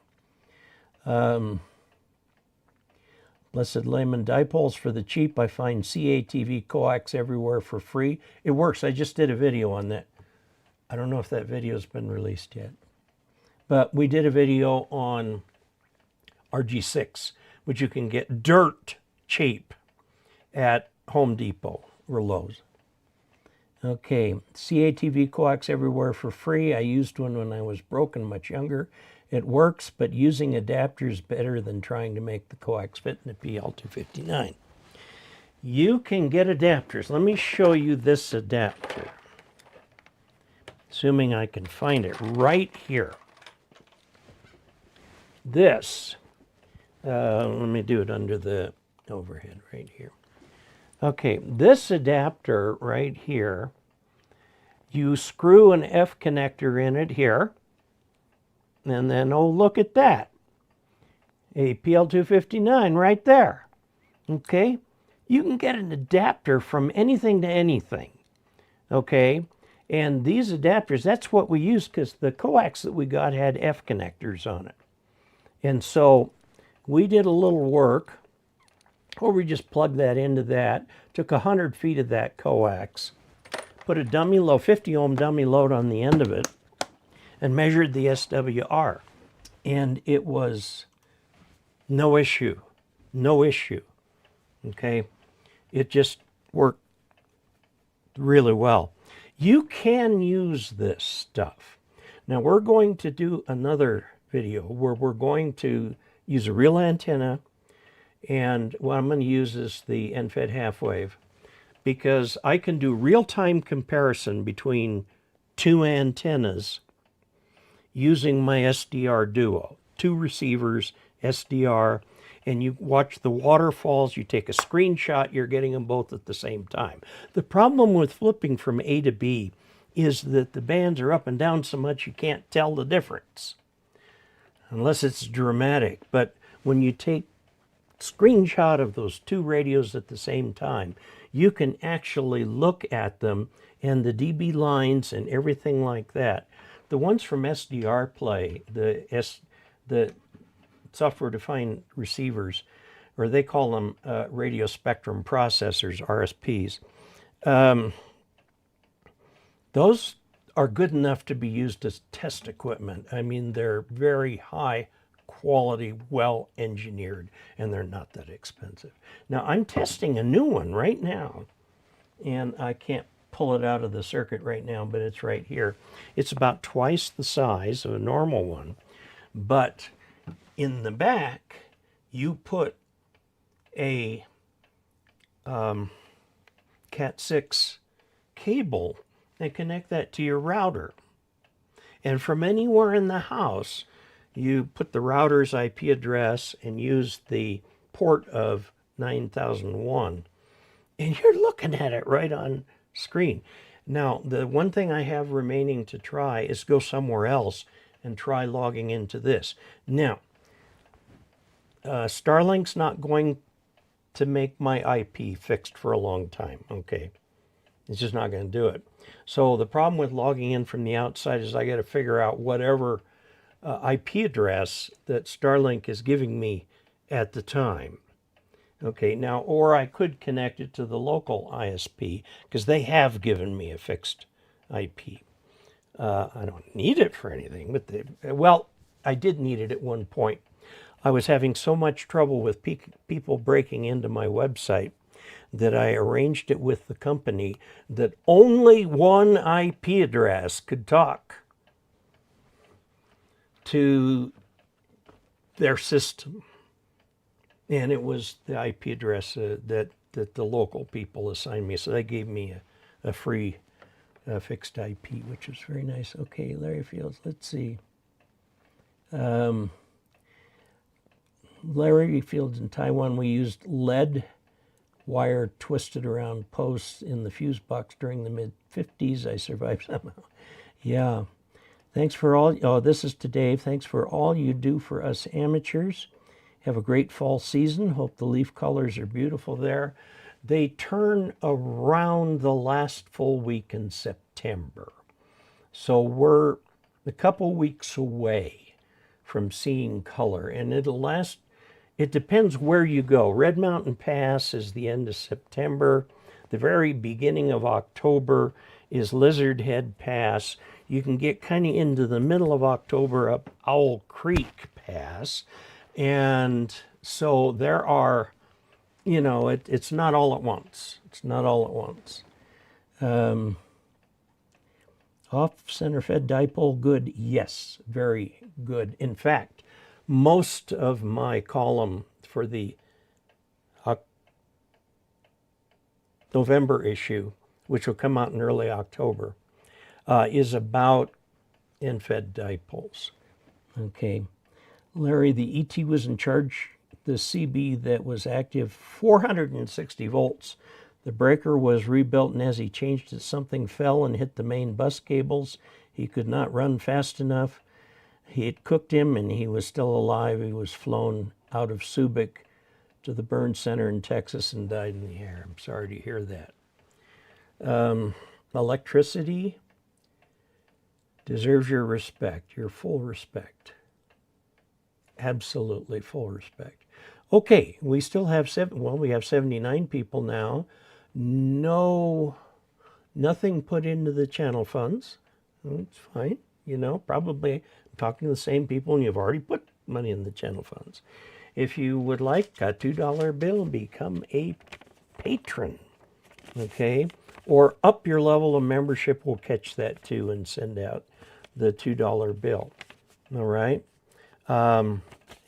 Blessed Layman dipoles for the cheap. I find CATV coax everywhere for free. It works. I just did a video on that. I don't know if that video's been released yet. But we did a video on RG6, which you can get dirt cheap at Home Depot or Lowe's. Okay, CATV coax everywhere for free. I used one when I was broke and much younger. It works, but using adapters better than trying to make the coax fit in the PL259. You can get adapters. Let me show you this adapter. Assuming I can find it right here. This, let me do it under the overhead right here. Okay, this adapter right here, you screw an F connector in it here, and then, oh, look at that. A PL259 right there. Okay, you can get an adapter from anything to anything. Okay, and these adapters, that's what we use because the coax that we got had F connectors on it. And so we did a little work. Or we just plugged that into that, took 100 feet of that coax, put a dummy load, 50 ohm dummy load on the end of it, and measured the SWR. And it was no issue, no issue, okay? It just worked really well. You can use this stuff. Now we're going to do another video where we're going to use a real antenna. And what I'm going to use is the end-fed half-wave because I can do real-time comparison between two antennas using my SDR Duo. Two receivers, SDR, and you watch the waterfalls, you take a screenshot, you're getting them both at the same time. The problem with flipping from A to B is that the bands are up and down so much you can't tell the difference. Unless it's dramatic. But when you take screenshot of those two radios at the same time, you can actually look at them and the dB lines and everything like that. The ones from SDR Play, the software-defined receivers, or they call them radio spectrum processors, RSPs, those are good enough to be used as test equipment. I mean, they're very high quality, well engineered, and they're not that expensive. Now I'm testing a new one right now, and I can't pull it out of the circuit right now, but it's right here. It's about twice the size of a normal one, but in the back you put a Cat 6 cable and connect that to your router. And from anywhere in the house, you put the router's IP address and use the port of 9001. And you're looking at it right on screen. Now, the one thing I have remaining to try is go somewhere else and try logging into this. Now, Starlink's not going to make my IP fixed for a long time, okay? It's just not going to do it. So the problem with logging in from the outside is I got to figure out whatever IP address that Starlink is giving me at the time. Okay, now, or I could connect it to the local ISP because they have given me a fixed IP. I don't need it for anything, but well, I did need it at one point. I was having so much trouble with people breaking into my website that I arranged it with the company that only one IP address could talk to their system. And it was the IP address that the local people assigned me. So they gave me a free fixed IP, which was very nice. Okay, Larry Fields, let's see. Larry Fields in Taiwan, we used lead wire twisted around posts in the fuse box during the mid-50s. I survived somehow. Yeah. Thanks for all, oh, this is to Dave. Thanks for all you do for us amateurs. Have a great fall season. Hope the leaf colors are beautiful there. They turn around the last full week in September. So we're a couple weeks away from seeing color, and it'll last. It depends where you go. Red Mountain Pass is the end of September. The very beginning of October is Lizard Head Pass. You can get kind of into the middle of October up Owl Creek Pass. And so there are, you know, it's not all at once. It's not all at once. Off-center fed dipole, good. Yes, very good. In fact, most of my column for the November issue, which will come out in early October, is about end-fed dipoles. Okay. Larry, the ET was in charge, the CB that was active 460 volts. The breaker was rebuilt, and as he changed it, something fell and hit the main bus cables. He could not run fast enough. It cooked him, and he was still alive. He was flown out of Subic to the burn center in Texas and died in the air. I'm sorry to hear that. Electricity deserves your respect, your full respect. Absolutely full respect. Okay, we still have we have 79 people now. Nothing put into the channel funds. It's fine. You know, probably talking to the same people, and you've already put money in the channel funds. If you would like a $2 bill, become a patron, okay? Or up your level of membership, we'll catch that too and send out the $2 bill, all right?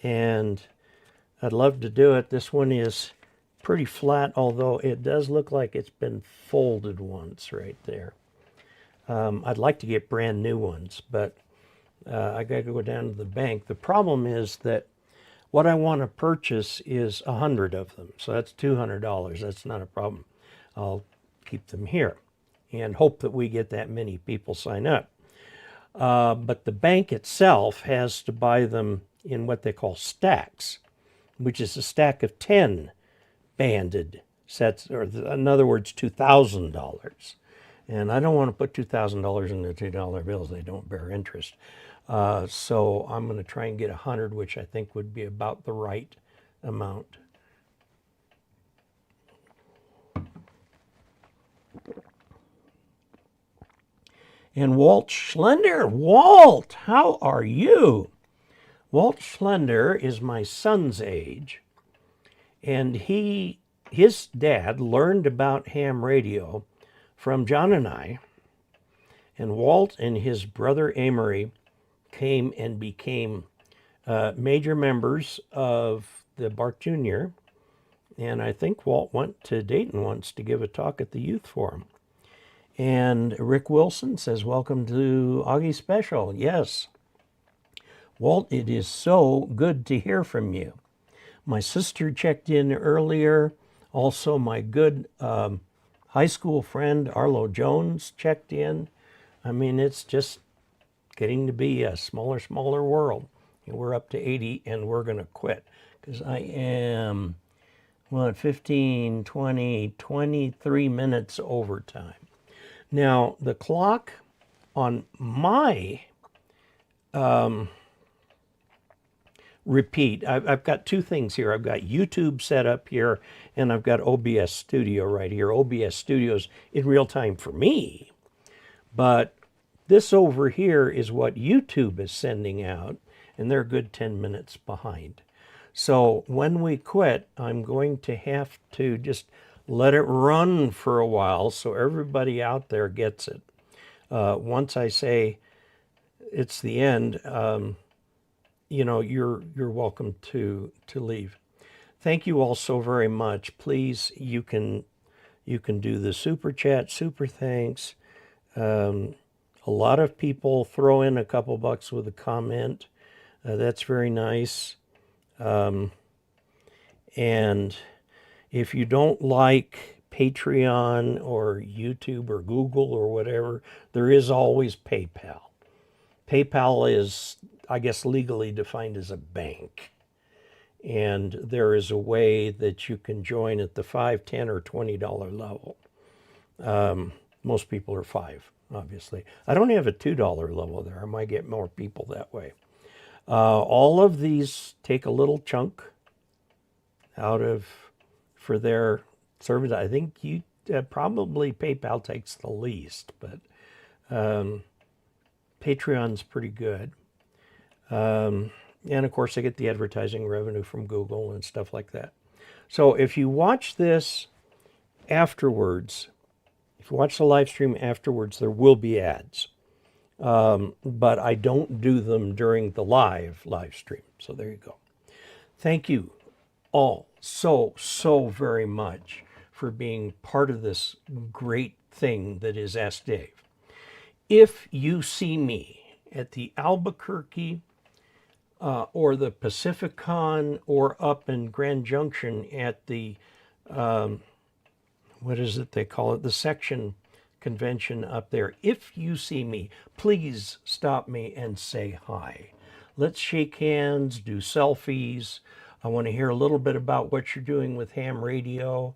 And I'd love to do it. This one is pretty flat, although it does look like it's been folded once right there. I'd like to get brand new ones, but I got to go down to the bank. The problem is that what I want to purchase is 100 of them. So that's $200. That's not a problem. I'll keep them here and hope that we get that many people sign up. But the bank itself has to buy them in what they call stacks, which is a stack of 10 banded sets, or in other words, $2,000. And I don't want to put $2,000 in the $2 bills. They don't bear interest. So I'm going to try and get 100, which I think would be about the right amount. And Walt Schlender. Walt, how are you? Walt Schlender is my son's age, and his dad learned about ham radio from John and I, and Walt and his brother Amory came and became major members of the Bark Jr., and I think Walt went to Dayton once to give a talk at the Youth Forum. And Rick Wilson says, welcome to Augie's Special. Yes. Walt, it is so good to hear from you. My sister checked in earlier. Also, my good high school friend, Arlo Jones, checked in. I mean, it's just getting to be a smaller world. And we're up to 80, and we're going to quit because I am, 15, 20, 23 minutes overtime. Now, the clock on my repeat, I've got two things here. I've got YouTube set up here, and I've got OBS Studio right here. OBS Studio's in real time for me, but this over here is what YouTube is sending out, and they're a good 10 minutes behind. So when we quit, I'm going to have to just let it run for a while so everybody out there gets it. Once I say it's the end, you know, you're welcome to leave. Thank you all so very much. Please, you can do the super chat, super thanks. A lot of people throw in a couple bucks with a comment. That's very nice. And if you don't like Patreon or YouTube or Google or whatever, there is always PayPal. PayPal is, I guess, legally defined as a bank. And there is a way that you can join at the $5, $10, or $20 level. Most people are $5, obviously. I don't have a $2 level there. I might get more people that way. All of these take a little chunk out of for their service. I think you probably PayPal takes the least, but Patreon's pretty good. And of course, I get the advertising revenue from Google and stuff like that. So if you watch this afterwards, if you watch the live stream afterwards, there will be ads. But I don't do them during the live stream. So there you go. Thank you all so very much for being part of this great thing that is Ask Dave. If you see me at the Albuquerque or the Pacificon or up in Grand Junction at the, what is it they call it, the section convention up there, if you see me, please stop me and say hi. Let's shake hands, do selfies. I want to hear a little bit about what you're doing with ham radio.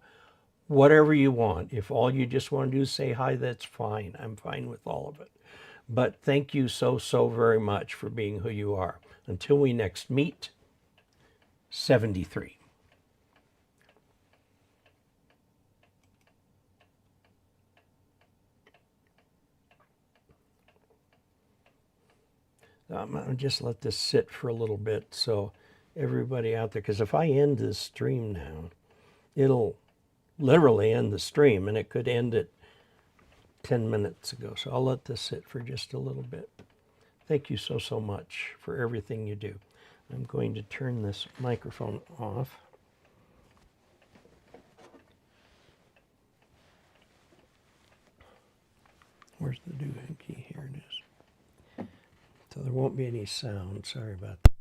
Whatever you want. If all you just want to do is say hi, that's fine. I'm fine with all of it. But thank you so very much for being who you are. Until we next meet, 73. I'll just let this sit for a little bit so everybody out there, because if I end this stream now, it'll literally end the stream, and it could end it 10 minutes ago. So I'll let this sit for just a little bit. Thank you so much for everything you do. I'm going to turn this microphone off. Where's the doohickey? Here it is. So there won't be any sound. Sorry about that.